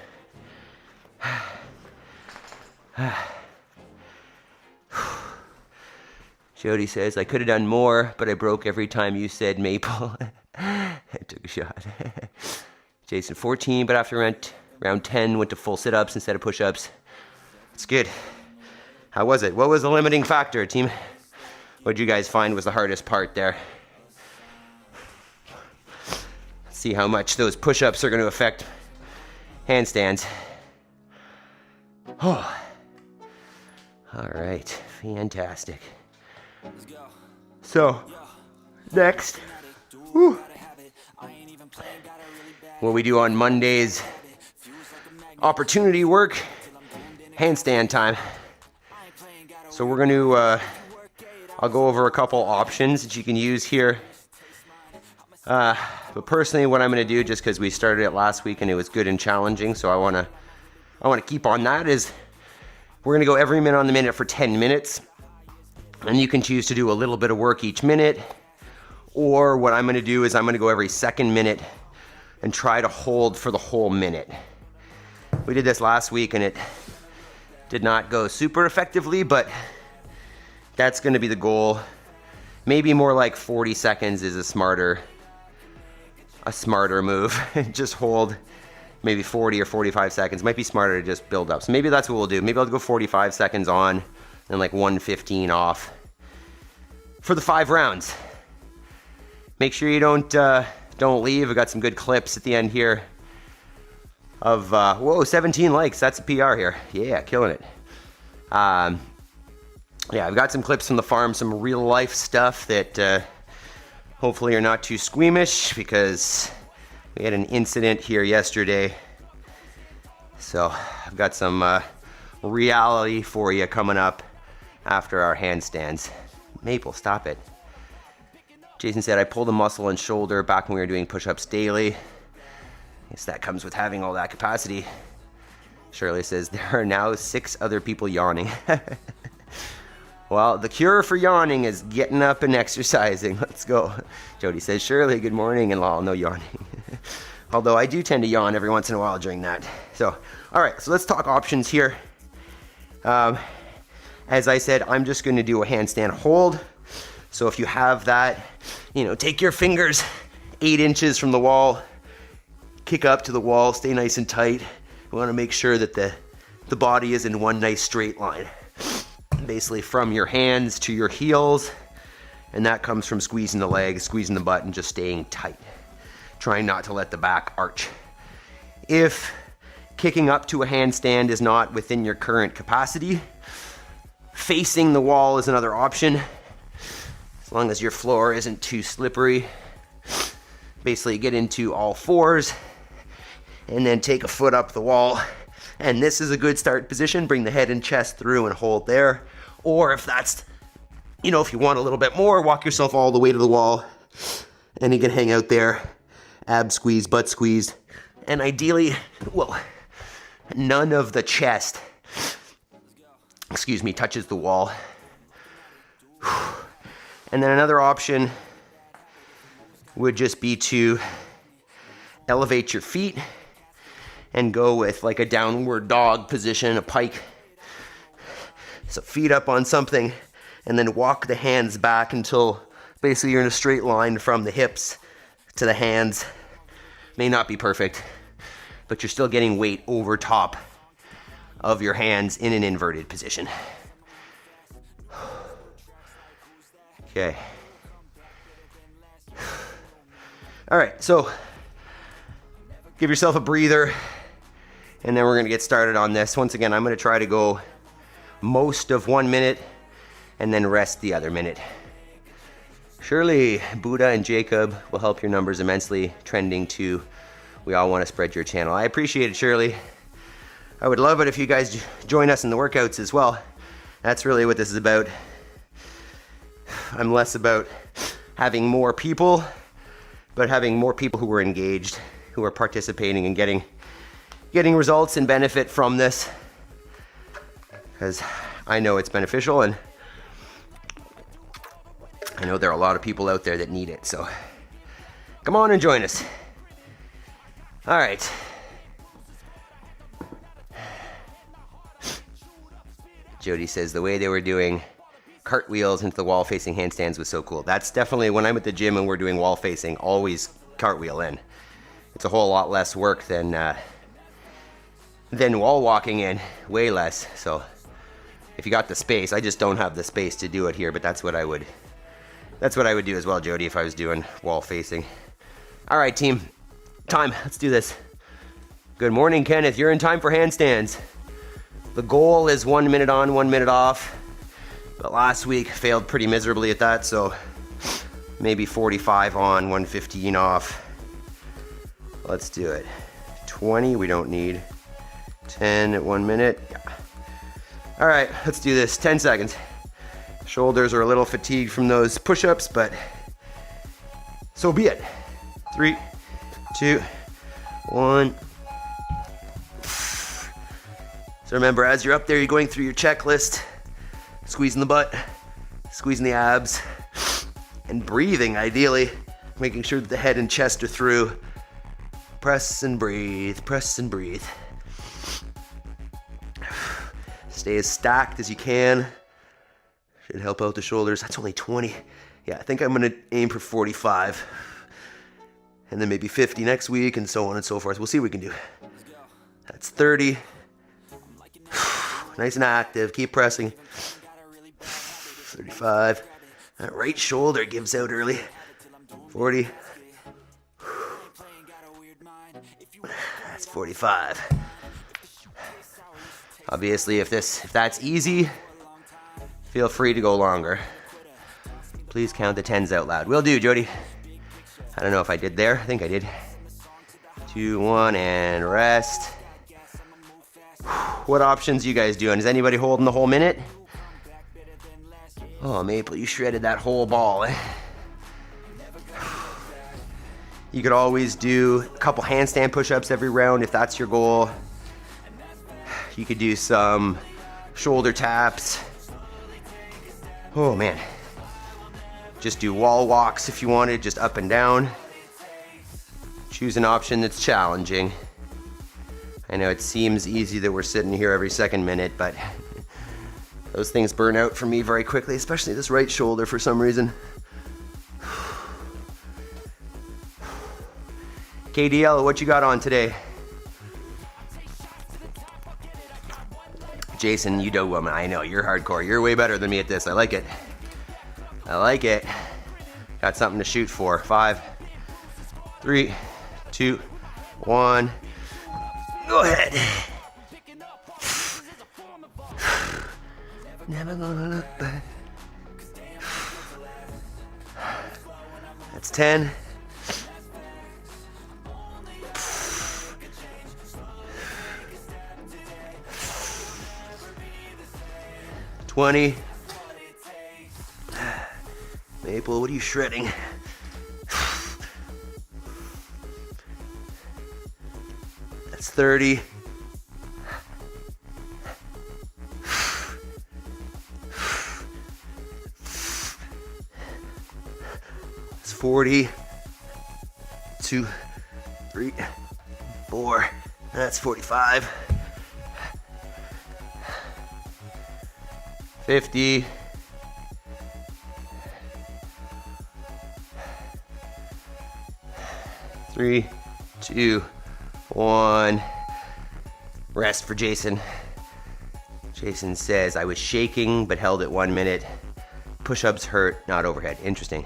Jody says, I could have done more, but I broke every time you said maple. I took a shot. Jason, 14, but after round 10, went to full sit-ups instead of push-ups. It's good. How was it? What was the limiting factor, team? What did you guys find was the hardest part there? Let's see how much those push-ups are going to affect handstands. Oh. All right, fantastic. So, next, what we do on Mondays, opportunity work, handstand time. So we're going to, I'll go over a couple options that you can use here. But personally, what I'm going to do, just because we started it last week and it was good and challenging, so I want to keep on that, is we're going to go every minute on the minute for 10 minutes. And you can choose to do a little bit of work each minute. Or what I'm going to do is I'm going to go every second minute and try to hold for the whole minute. We did this last week and it did not go super effectively, but that's going to be the goal. Maybe more like 40 seconds is a smarter move. Just hold maybe 40 or 45 seconds. Might be smarter to just build up. So maybe that's what we'll do. Maybe I'll go 45 seconds on and like 115 off for the 5 rounds. Make sure you don't leave. I got some good clips at the end here of, whoa, 17 likes. That's a PR here. Yeah, killing it. Yeah, I've got some clips from the farm, some real life stuff that hopefully are not too squeamish, because we had an incident here yesterday. So I've got some reality for you coming up after our handstands. Maple, stop it. Jason said, I pulled a muscle and shoulder back when we were doing push-ups daily. I guess that comes with having all that capacity. Shirley says, there are now 6 other people yawning. Well, the cure for yawning is getting up and exercising. Let's go. Jody says, Shirley, good morning, and Lal, no yawning. Although I do tend to yawn every once in a while during that. So, all right, so let's talk options here. As I said, I'm just going to do a handstand hold. So if you have that, take your fingers 8 inches from the wall, kick up to the wall, stay nice and tight. We want to make sure that the body is in one nice straight line. Basically from your hands to your heels, and that comes from squeezing the legs, squeezing the butt, and just staying tight. Trying not to let the back arch. If kicking up to a handstand is not within your current capacity, facing the wall is another option, as long as your floor isn't too slippery. Basically get into all fours and then take a foot up the wall. And this is a good start position. Bring the head and chest through and hold there. Or if that's, if you want a little bit more, walk yourself all the way to the wall and you can hang out there. Ab squeeze, butt squeeze. And ideally, none of the chest, touches the wall. And then another option would just be to elevate your feet and go with like a downward dog position, a pike. So feet up on something and then walk the hands back until basically you're in a straight line from the hips to the hands. May not be perfect, but you're still getting weight over top of your hands in an inverted position. Okay. All right, so give yourself a breather, and then we're gonna get started on this. Once again, I'm gonna try to go most of 1 minute and then rest the other minute. Surely Buddha and Jacob will help your numbers immensely, trending to we all want to spread your channel. I appreciate it, Shirley. I would love it if you guys join us in the workouts as well. That's really what this is about. I'm less about having more people, but having more people who are engaged, who are participating and getting results and benefit from this. Because I know it's beneficial, and I know there are a lot of people out there that need it, so come on and join us. All right. Jody says the way they were doing cartwheels into the wall facing handstands was so cool. That's definitely, when I'm at the gym and we're doing wall facing, always cartwheel in. It's a whole lot less work than wall walking in, way less. So if you got the space, I just don't have the space to do it here, but that's what I would do as well, Jody, if I was doing wall facing. All right, team, time, let's do this. Good morning, Kenneth, you're in time for handstands. The goal is 1 minute on, 1 minute off. But last week failed pretty miserably at that, so maybe 45 on, 115 off. Let's do it. 20 we don't need. 10 at 1 minute. Yeah. All right, let's do this. 10 seconds. Shoulders are a little fatigued from those push-ups, but so be it. 3, 2, 1. So remember, as you're up there, you're going through your checklist. Squeezing the butt, squeezing the abs, and breathing, ideally. Making sure that the head and chest are through. Press and breathe, press and breathe. Stay as stacked as you can. Should help out the shoulders. That's only 20. Yeah, I think I'm gonna aim for 45. And then maybe 50 next week, and so on and so forth. We'll see what we can do. That's 30. Nice and active, keep pressing. 35. That right shoulder gives out early. 40. That's 45. Obviously, if that's easy, feel free to go longer. Please count the 10s out loud. Will do, Jody. I don't know if I did there. I think I did. 2, 1, and rest. What options you guys doing? Is anybody holding the whole minute? Oh, Maple, you shredded that whole ball. You could always do a couple handstand push-ups every round if that's your goal. You could do some shoulder taps. Oh, man. Just do wall walks if you wanted, just up and down. Choose an option that's challenging. I know it seems easy that we're sitting here every second minute, but those things burn out for me very quickly, especially this right shoulder for some reason. KDL, what you got on today? Jason, you do woman. I know, you're hardcore. You're way better than me at this. I like it. I like it. Got something to shoot for. 5, 3, 2, 1. Go ahead. Never gonna look back. That's 10. $20. Maple, what are you shredding? That's 30. That's 40. 2, 3, 4. That's 45. 50. 3, 2, 1. Rest for Jason. Jason says, I was shaking but held it 1 minute. Push-ups hurt, not overhead. Interesting.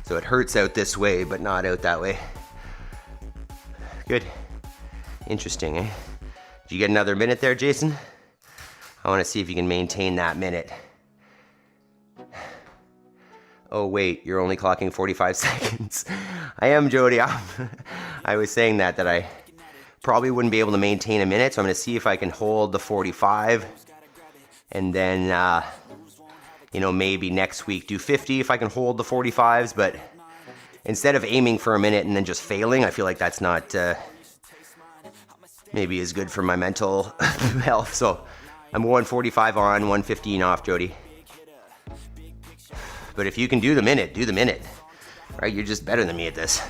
So it hurts out this way but not out that way. Good. Interesting, eh? Did you get another minute there, Jason? I want to see if you can maintain that minute. Oh wait, you're only clocking 45 seconds. I am, Jody. I was saying that I probably wouldn't be able to maintain a minute, so I'm going to see if I can hold the 45. And then, maybe next week do 50 if I can hold the 45s. But instead of aiming for a minute and then just failing, I feel like that's not maybe as good for my mental health. So I'm 145 on, 115 off, Jody. But if you can do the minute, do the minute. Right? You're just better than me at this.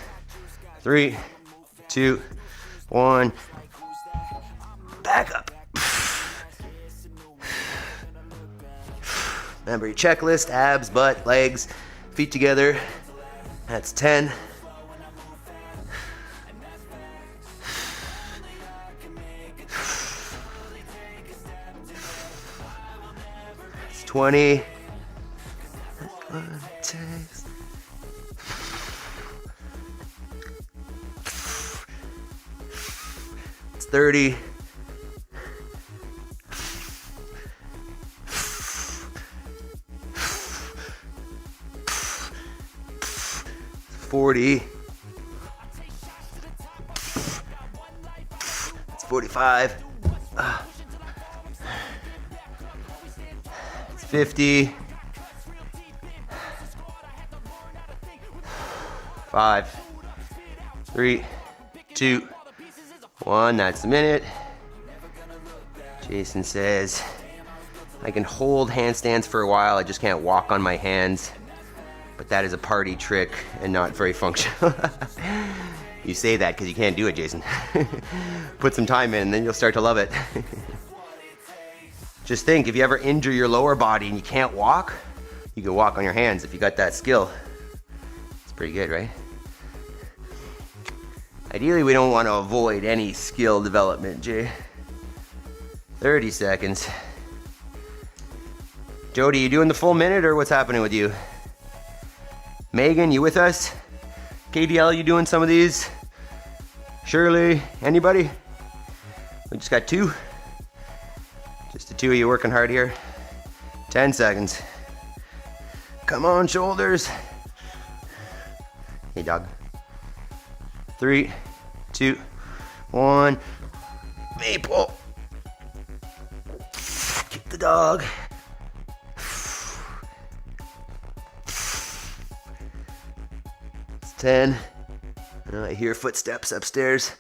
3, 2, 1. Back up. Remember your checklist: abs, butt, legs, feet together. That's 10. That's 20. That's what it takes. It's 30. It's 40. It's 45. It's 50. 5, 3, 2, 1. That's the minute. Jason says, I can hold handstands for a while. I just can't walk on my hands. But that is a party trick and not very functional. You say that because you can't do it, Jason. Put some time in and then you'll start to love it. Just think, if you ever injure your lower body and you can't walk, you can walk on your hands if you got that skill. It's pretty good, right? Ideally, we don't want to avoid any skill development, Jay. 30 seconds. Jody, you doing the full minute or what's happening with you? Megan, you with us? KDL, you doing some of these? Shirley, anybody? We just got 2. Just the 2 of you working hard here. 10 seconds. Come on, shoulders. Hey, dog. 3, 2, 1. Maple. Kick the dog. It's 10. I hear footsteps upstairs.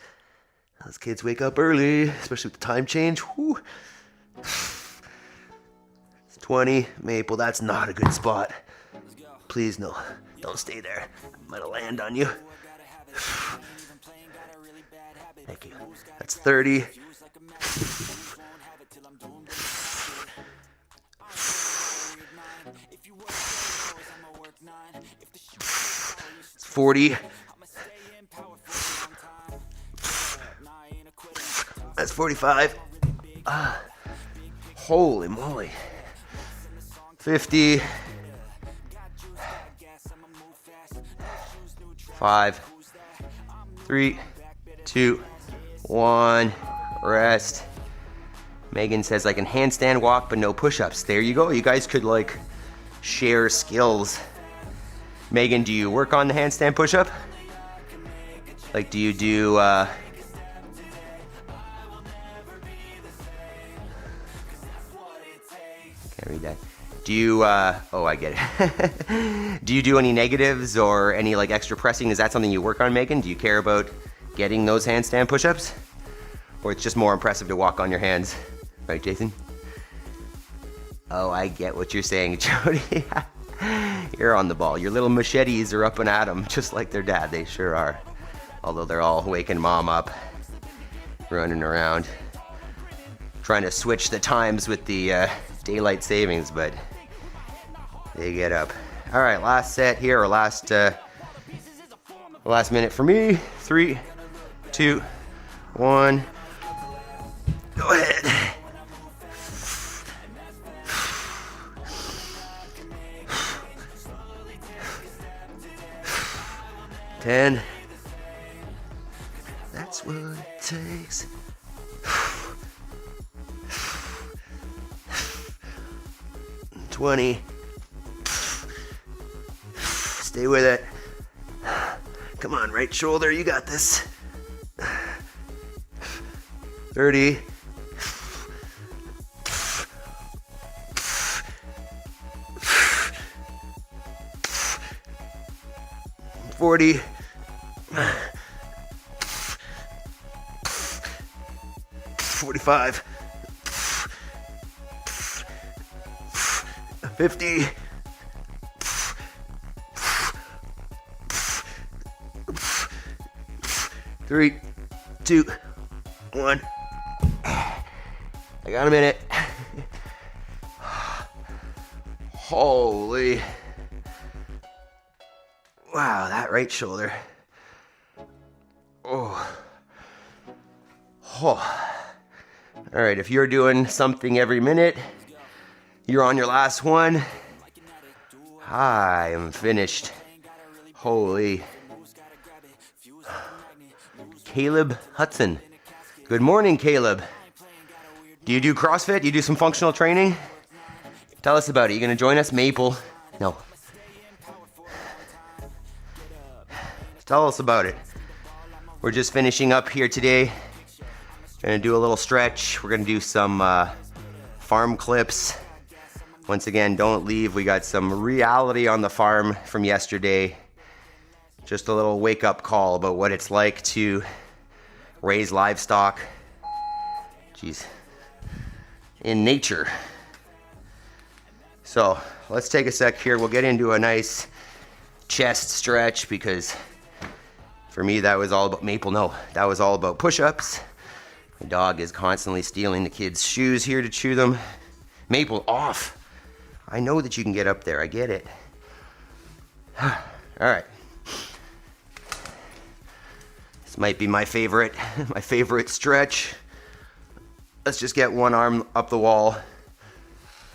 Those kids wake up early, especially with the time change. Whew. It's 20. Maple, that's not a good spot. Please, no. Don't stay there. I'm gonna land on you. Thank you. That's 30. It's 40. That's 45. Holy moly. 50. 5, 3, 2, 1. Rest. Megan says I can handstand walk but no push-ups. There you go. You guys could like share skills. Megan, do you work on the handstand push-up? Like, do you do can't read that. Do you oh, I get it. Do you do any negatives or any like extra pressing? Is that something you work on, Megan? Do you care about getting those handstand push-ups? Or it's just more impressive to walk on your hands? Right, Jason? Oh, I get what you're saying, Jody. You're on the ball. Your little machetes are up and at 'em, just like their dad. They sure are. Although they're all waking mom up, running around, trying to switch the times with the daylight savings, but they get up. All right, last set here, or last minute for me. 3, 2, 1. Go ahead. Ten. That's what it takes. 20. Stay with it. Come on, right shoulder, you got this. 30. 40. 45. 50. 3, 2, 1. I got a minute. Holy. Wow, that right shoulder. Oh. Oh. All right, if you're doing something every minute, you're on your last one. I am finished. Holy. Caleb Hudson. Good morning, Caleb. Do you do CrossFit? Do you do some functional training? Tell us about it. You gonna join us? Maple? No. Tell us about it. We're just finishing up here today. Gonna do a little stretch. We're gonna do some farm clips. Once again, don't leave. We got some reality on the farm from yesterday. Just a little wake-up call about what it's like to raise livestock. Jeez. In nature. So let's take a sec here. We'll get into a nice chest stretch because for me that was all about Maple. No, that was all about push-ups. The dog is constantly stealing the kids' shoes here to chew them. Maple, off. I know that you can get up there. I get it. All right. This might be my favorite stretch. Let's just get one arm up the wall.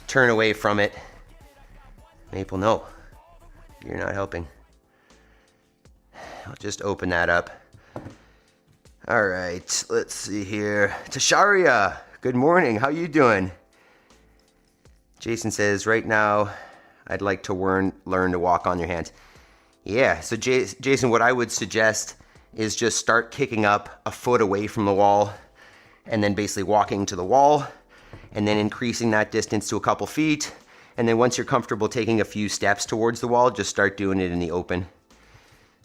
Turn away from it. Maple, no. You're not helping. I'll just open that up. All right, let's see here. Tasharia, good morning. How you doing? Jason says, right now, I'd like to learn to walk on your hands. Yeah, so Jason, what I would suggest is just start kicking up a foot away from the wall and then basically walking to the wall and then increasing that distance to a couple feet. And then once you're comfortable taking a few steps towards the wall, just start doing it in the open.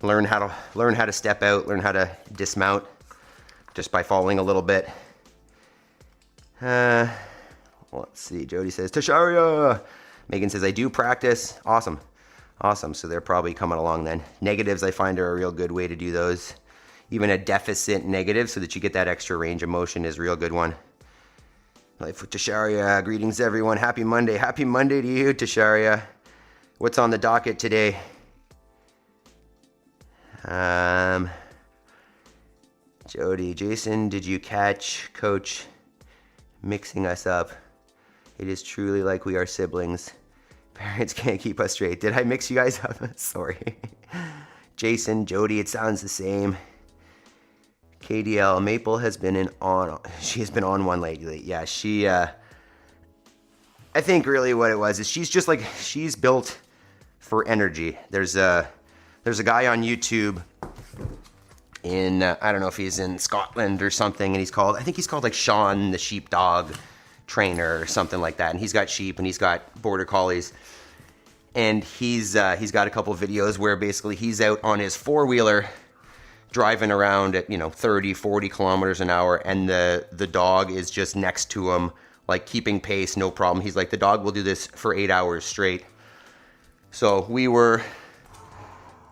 Learn how to step out, learn how to dismount just by following a little bit. Let's see, Jody says, Tasharia. Megan says, I do practice. Awesome. So they're probably coming along then. Negatives, I find, are a real good way to do those. Even a deficit negative so that you get that extra range of motion is a real good one. Life with Tasharia. Greetings, everyone. Happy Monday. Happy Monday to you, Tasharia. What's on the docket today? Jody, Jason, did you catch Coach mixing us up? It is truly like we are siblings. Parents can't keep us straight. Did I mix you guys up? Sorry. Jason, Jody, it sounds the same. KDL, Maple has been she has been on one lately. Yeah, she, I think really what it was is she's built for energy. There's a guy on YouTube in, I don't know if he's in Scotland or something, and I think he's called like Sean the Sheepdog Trainer or something like that. And he's got sheep and he's got border collies. And he's got a couple of videos where basically he's out on his four-wheeler driving around at, 30, 40 kilometers an hour, and the dog is just next to him, like keeping pace, no problem. He's like, the dog will do this for 8 hours straight. So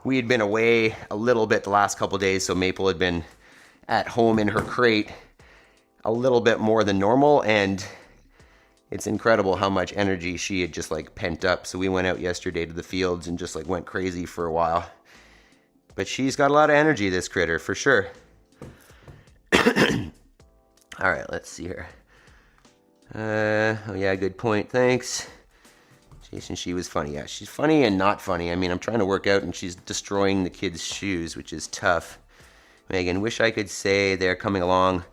we had been away a little bit the last couple of days, so Maple had been at home in her crate a little bit more than normal, and it's incredible how much energy she had just like pent up. So we went out yesterday to the fields and just like went crazy for a while. But she's got a lot of energy, this critter, for sure. All right, let's see here. Oh yeah, good point, thanks. Jason, she was funny. Yeah, she's funny and not funny. I mean, I'm trying to work out and she's destroying the kids' shoes, which is tough. Megan, wish I could say they're coming along.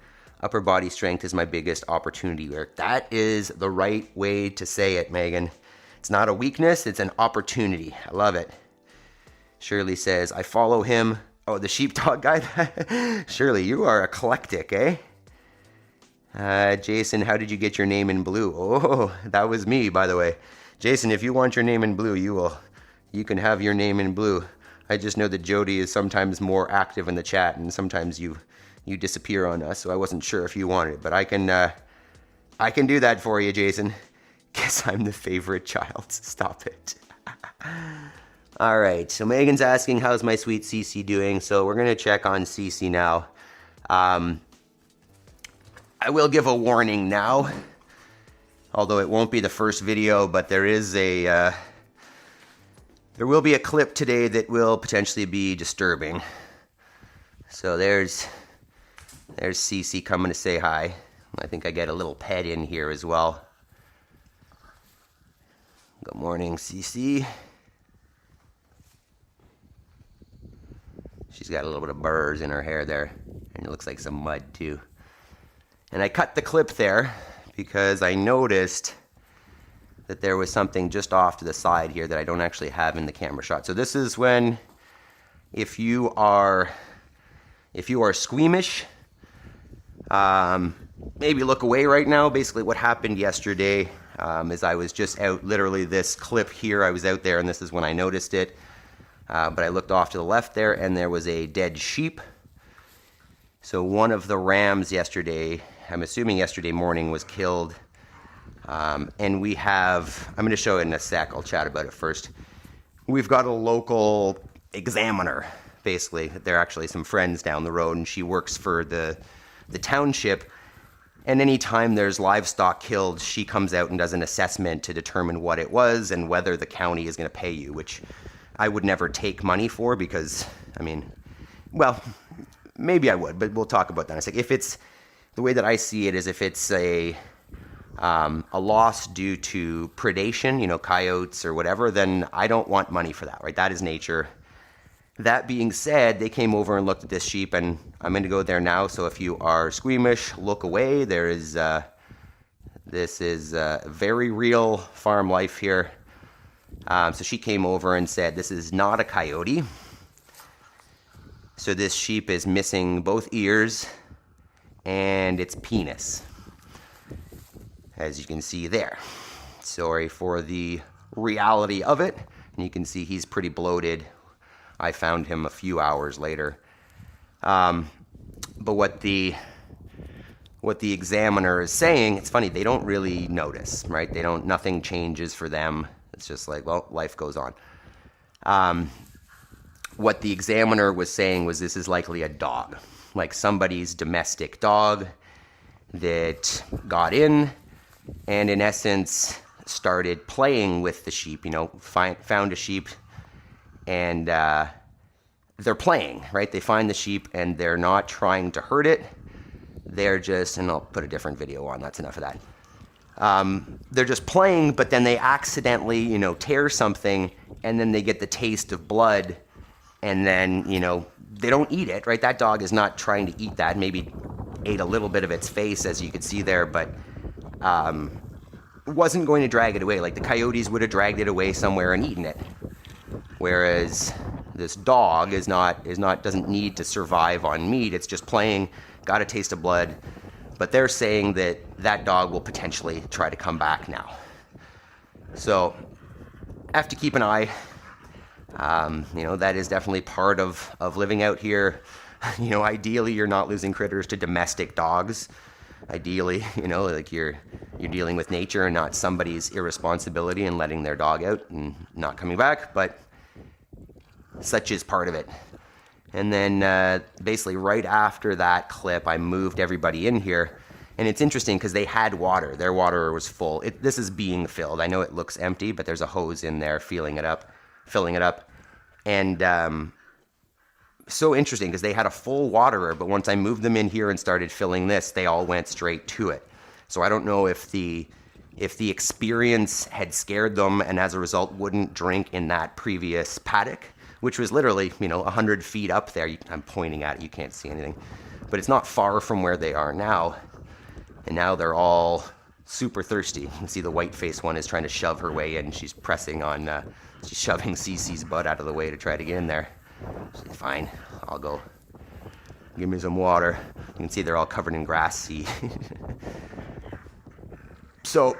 Upper body strength is my biggest opportunity work. That is the right way to say it, Megan. It's not a weakness, it's an opportunity. I love it. Shirley says, I follow him. Oh, the sheepdog guy? Shirley, you are eclectic, eh? Jason, how did you get your name in blue? Oh, that was me, by the way. Jason, if you want your name in blue, you can have your name in blue. I just know that Jody is sometimes more active in the chat, and sometimes you disappear on us, so I wasn't sure if you wanted it, but I can do that for you, Jason. Guess I'm the favorite child. Stop it. All right, so Megan's asking, how's my sweet Cece doing? So we're going to check on Cece now. I will give a warning now, although it won't be the first video, but there will be a clip today that will potentially be disturbing. So there's Cece coming to say hi. I think I get a little pet in here as well. Good morning, Cece. She's got a little bit of burrs in her hair there, and it looks like some mud too. And I cut the clip there because I noticed that there was something just off to the side here that I don't actually have in the camera shot. So this is when, if you are squeamish, maybe look away right now. Basically what happened yesterday is I was just out, literally this clip here, I was out there and this is when I noticed it. But I looked off to the left there and there was a dead sheep. So one of the rams yesterday, I'm assuming yesterday morning, was killed. And we have, I'm going to show it in a sec, I'll chat about it first. We've got a local examiner, basically. They're actually some friends down the road and she works for the township. And anytime there's livestock killed, she comes out and does an assessment to determine what it was and whether the county is going to pay you, which I would never take money for because, I mean, well, maybe I would, but we'll talk about that in a sec. If it's, the way that I see it is if it's a loss due to predation, coyotes or whatever, then I don't want money for that, right? That is nature. That being said, they came over and looked at this sheep, and I'm going to go there now. So if you are squeamish, look away. This is very real farm life here. So she came over and said, this is not a coyote. So this sheep is missing both ears and its penis, as you can see there. Sorry for the reality of it. And you can see he's pretty bloated. I found him a few hours later. But what the examiner is saying, it's funny, they don't really notice, right? Nothing changes for them. It's just like, well, life goes on. What the examiner was saying was this is likely a dog, like somebody's domestic dog that got in and in essence started playing with the sheep, found a sheep and they're playing, right? They find the sheep and they're not trying to hurt it. They're just, and I'll put a different video on, that's enough of that. They're just playing, but then they accidentally, tear something and then they get the taste of blood and then, they don't eat it, right? That dog is not trying to eat that. Maybe ate a little bit of its face, as you could see there, but wasn't going to drag it away. Like the coyotes would have dragged it away somewhere and eaten it. Whereas this dog doesn't need to survive on meat. It's just playing, got a taste of blood. But they're saying that dog will potentially try to come back now. So I have to keep an eye. That is definitely part of living out here. Ideally you're not losing critters to domestic dogs. Ideally, like you're dealing with nature and not somebody's irresponsibility and letting their dog out and not coming back, but such is part of it. And then basically right after that clip, I moved everybody in here. And it's interesting because they had water. Their water was full. This is being filled. I know it looks empty, but there's a hose in there filling it up. And so interesting because they had a full waterer, but once I moved them in here and started filling this, they all went straight to it. So I don't know if the experience had scared them and as a result wouldn't drink in that previous paddock, which was literally, 100 feet up there. I'm pointing at it, you can't see anything. But it's not far from where they are now. And now they're all super thirsty. You can see the white face one is trying to shove her way in. She's pressing on, she's shoving Cece's butt out of the way to try to get in there. She's fine, I'll go. Give me some water. You can see they're all covered in grass. See. So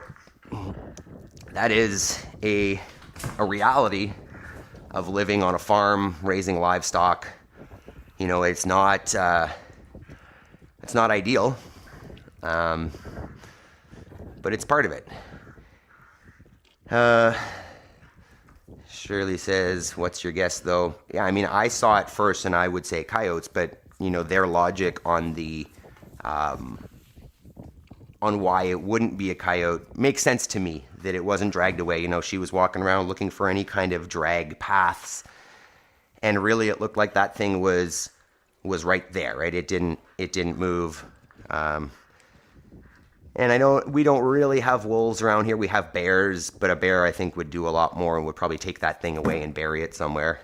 that is a reality of living on a farm, raising livestock. It's not ideal, but it's part of it. Shirley says, what's your guess though? Yeah, I mean, I saw it first and I would say coyotes, but their logic on the on why it wouldn't be a coyote makes sense to me, that it wasn't dragged away. She was walking around looking for any kind of drag paths, and really it looked like that thing was right there, right? It didn't move. And I know we don't really have wolves around here. We have bears, but a bear I think would do a lot more and would probably take that thing away and bury it somewhere.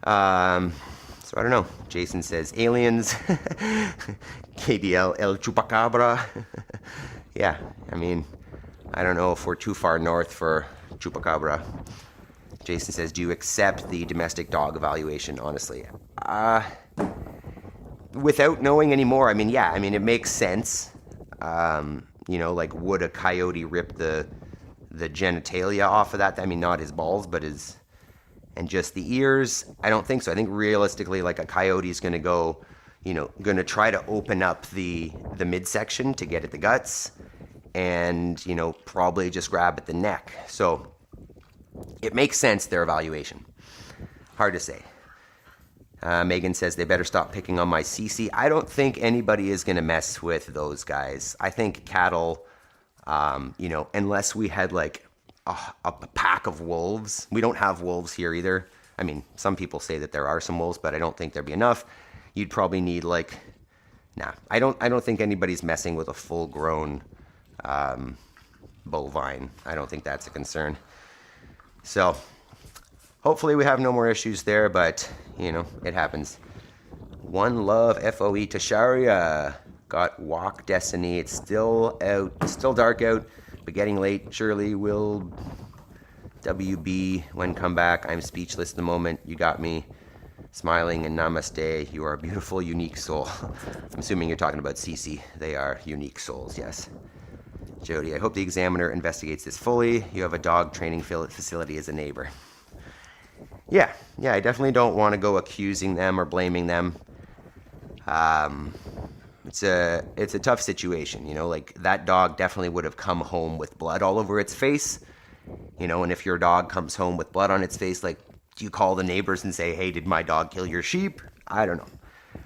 So I don't know. Jason says aliens. KDL El Chupacabra. Yeah, I mean, I don't know if we're too far north for Chupacabra. Jason says, do you accept the domestic dog evaluation, honestly? Without knowing any more, I mean, yeah, I mean, it makes sense. Like, would a coyote rip the genitalia off of that? I mean, not his balls, but and just the ears? I don't think so. I think realistically, like, a coyote is going to go, going to try to open up the midsection to get at the guts, and, probably just grab at the neck. So it makes sense, their evaluation. Hard to say. Megan says they better stop picking on my CC. I don't think anybody is going to mess with those guys. I think cattle, unless we had like a pack of wolves. We don't have wolves here either. I mean, some people say that there are some wolves, but I don't think there'd be enough. You'd probably need I don't think anybody's messing with a full-grown bovine. I don't think that's a concern. So hopefully we have no more issues there, but, it happens. One Love FOE Tasharia got Walk Destiny. It's still dark out, but getting late. Shirley will WB when come back. I'm speechless at the moment. You got me. Smiling and namaste. You are a beautiful, unique soul. I'm assuming you're talking about Cece. They are unique souls, yes. Jody, I hope the examiner investigates this fully. You have a dog training facility as a neighbor. Yeah, I definitely don't want to go accusing them or blaming them. It's a tough situation, like that dog definitely would have come home with blood all over its face, and if your dog comes home with blood on its face, like, do you call the neighbors and say, hey, did my dog kill your sheep? I don't know.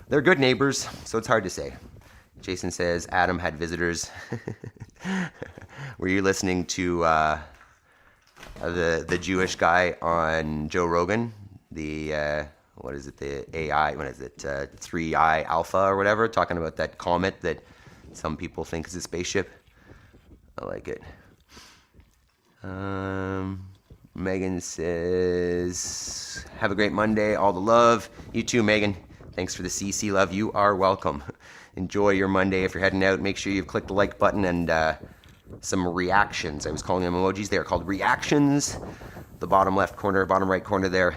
They're good neighbors, so it's hard to say. Jason says Adam had visitors. Were you listening to the Jewish guy on Joe Rogan, the what is it, the AI, what is it, 3i Alpha or whatever, talking about that comet that some people think is a spaceship? I like it. Megan says, have a great Monday, all the love. You too, Megan. Thanks for the CC love. You are welcome. Enjoy your Monday. If you're heading out, make sure you've clicked the like button and some reactions. I was calling them emojis. They are called reactions. The bottom left corner, bottom right corner there.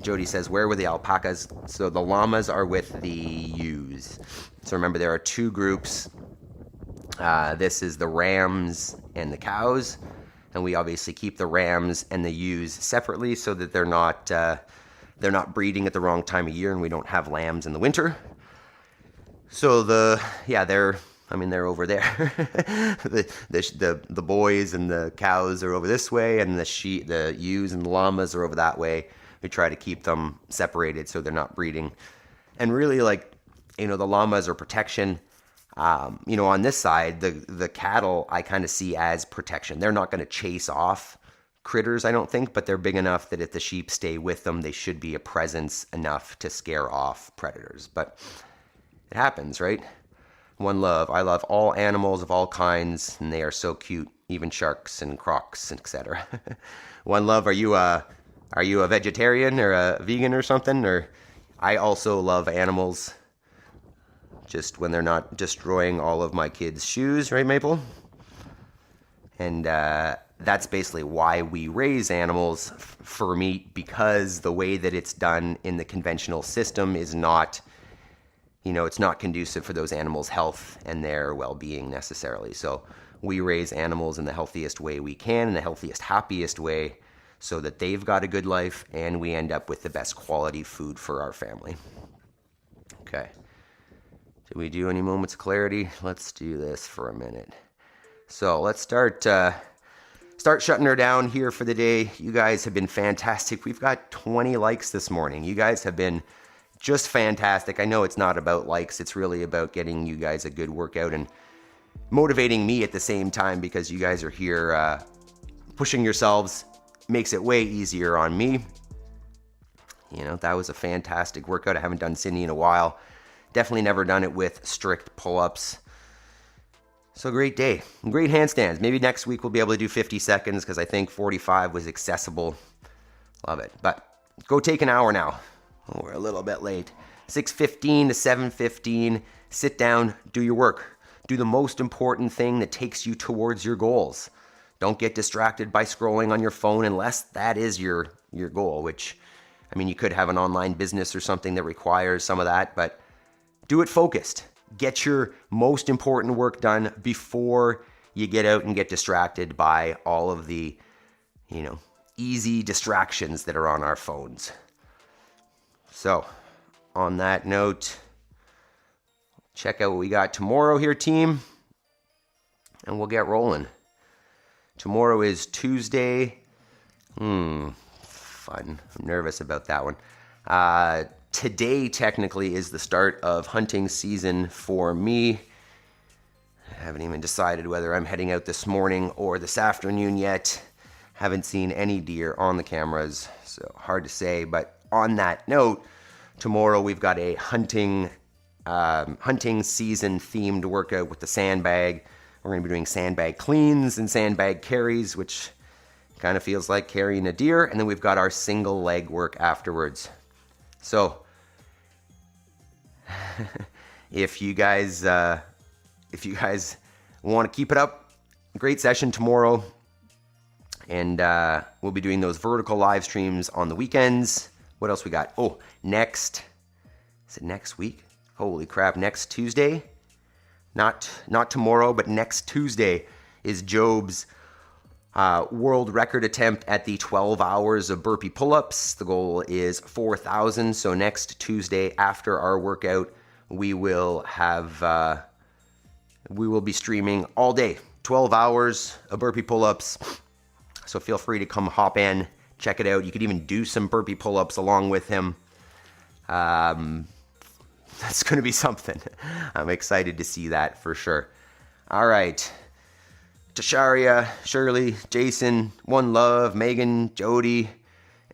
Jody says, where were the alpacas? So the llamas are with the ewes. So remember, there are two groups. This is the rams and the cows. And we obviously keep the rams and the ewes separately so that they're not breeding at the wrong time of year and we don't have lambs in the winter. So they're over there. the boys and the cows are over this way, and the ewes and the llamas are over that way. We try to keep them separated so they're not breeding. And really, the llamas are protection. On this side, the cattle I kind of see as protection. They're not going to chase off critters, I don't think, but they're big enough that if the sheep stay with them, they should be a presence enough to scare off predators. But it happens, right? One love. I love all animals of all kinds, and they are so cute, even sharks and crocs, etc. One love. Are you a vegetarian or a vegan or something? Or I also love animals, just when they're not destroying all of my kids' shoes, right, Maple? And that's basically why we raise animals for meat, because the way that it's done in the conventional system is not, it's not conducive for those animals' health and their well-being necessarily. So we raise animals in the healthiest way we can, in the healthiest, happiest way, so that they've got a good life and we end up with the best quality food for our family. Okay. Did we do any moments of clarity? Let's do this for a minute. So let's start start shutting her down here for the day. You guys have been fantastic. We've got 20 likes this morning. You guys have been just fantastic. I know it's not about likes. It's really about getting you guys a good workout and motivating me at the same time, because you guys are here pushing yourselves. Makes it way easier on me. You know, that was a fantastic workout. I haven't done Cindy in a while. Definitely never done it with strict pull-ups. So great day. Great handstands. Maybe next week we'll be able to do 50 seconds because I think 45 was accessible. Love it. But go take an hour now. Oh, we're a little bit late. 6:15 to 7:15. Sit down, do your work. Do the most important thing that takes you towards your goals. Don't get distracted by scrolling on your phone unless that is your goal, which, I mean, you could have an online business or something that requires some of that, but do it focused. Get your most important work done before you get out and get distracted by all of the, easy distractions that are on our phones. So, on that note, check out what we got tomorrow here, team, and we'll get rolling. Tomorrow is Tuesday. Fun. I'm nervous about that one. Today, technically, is the start of hunting season for me. I haven't even decided whether I'm heading out this morning or this afternoon yet. Haven't seen any deer on the cameras, so hard to say. But on that note, tomorrow we've got a hunting season themed workout with the sandbag. We're going to be doing sandbag cleans and sandbag carries, which kind of feels like carrying a deer. And then we've got our single leg work afterwards. So if you guys want to keep it up, great session tomorrow. And we'll be doing those vertical live streams on the weekends. What else we got? Oh, is it next week? Holy crap, next Tuesday? Not tomorrow, but next Tuesday is Job's world record attempt at the 12 hours of burpee pull-ups. The goal is 4,000. So next Tuesday after our workout, we will be streaming all day, 12 hours of burpee pull-ups. So feel free to come hop in, check it out. You could even do some burpee pull-ups along with him. That's going to be something. I'm excited to see that for sure. All right. Tasharia, Shirley, Jason, One Love, Megan, Jody,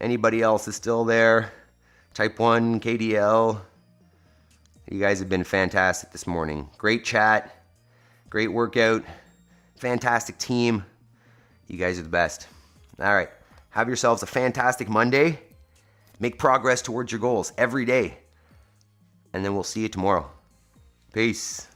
anybody else is still there. Type 1, KDL. You guys have been fantastic this morning. Great chat. Great workout. Fantastic team. You guys are the best. All right. Have yourselves a fantastic Monday. Make progress towards your goals every day. And then we'll see you tomorrow. Peace.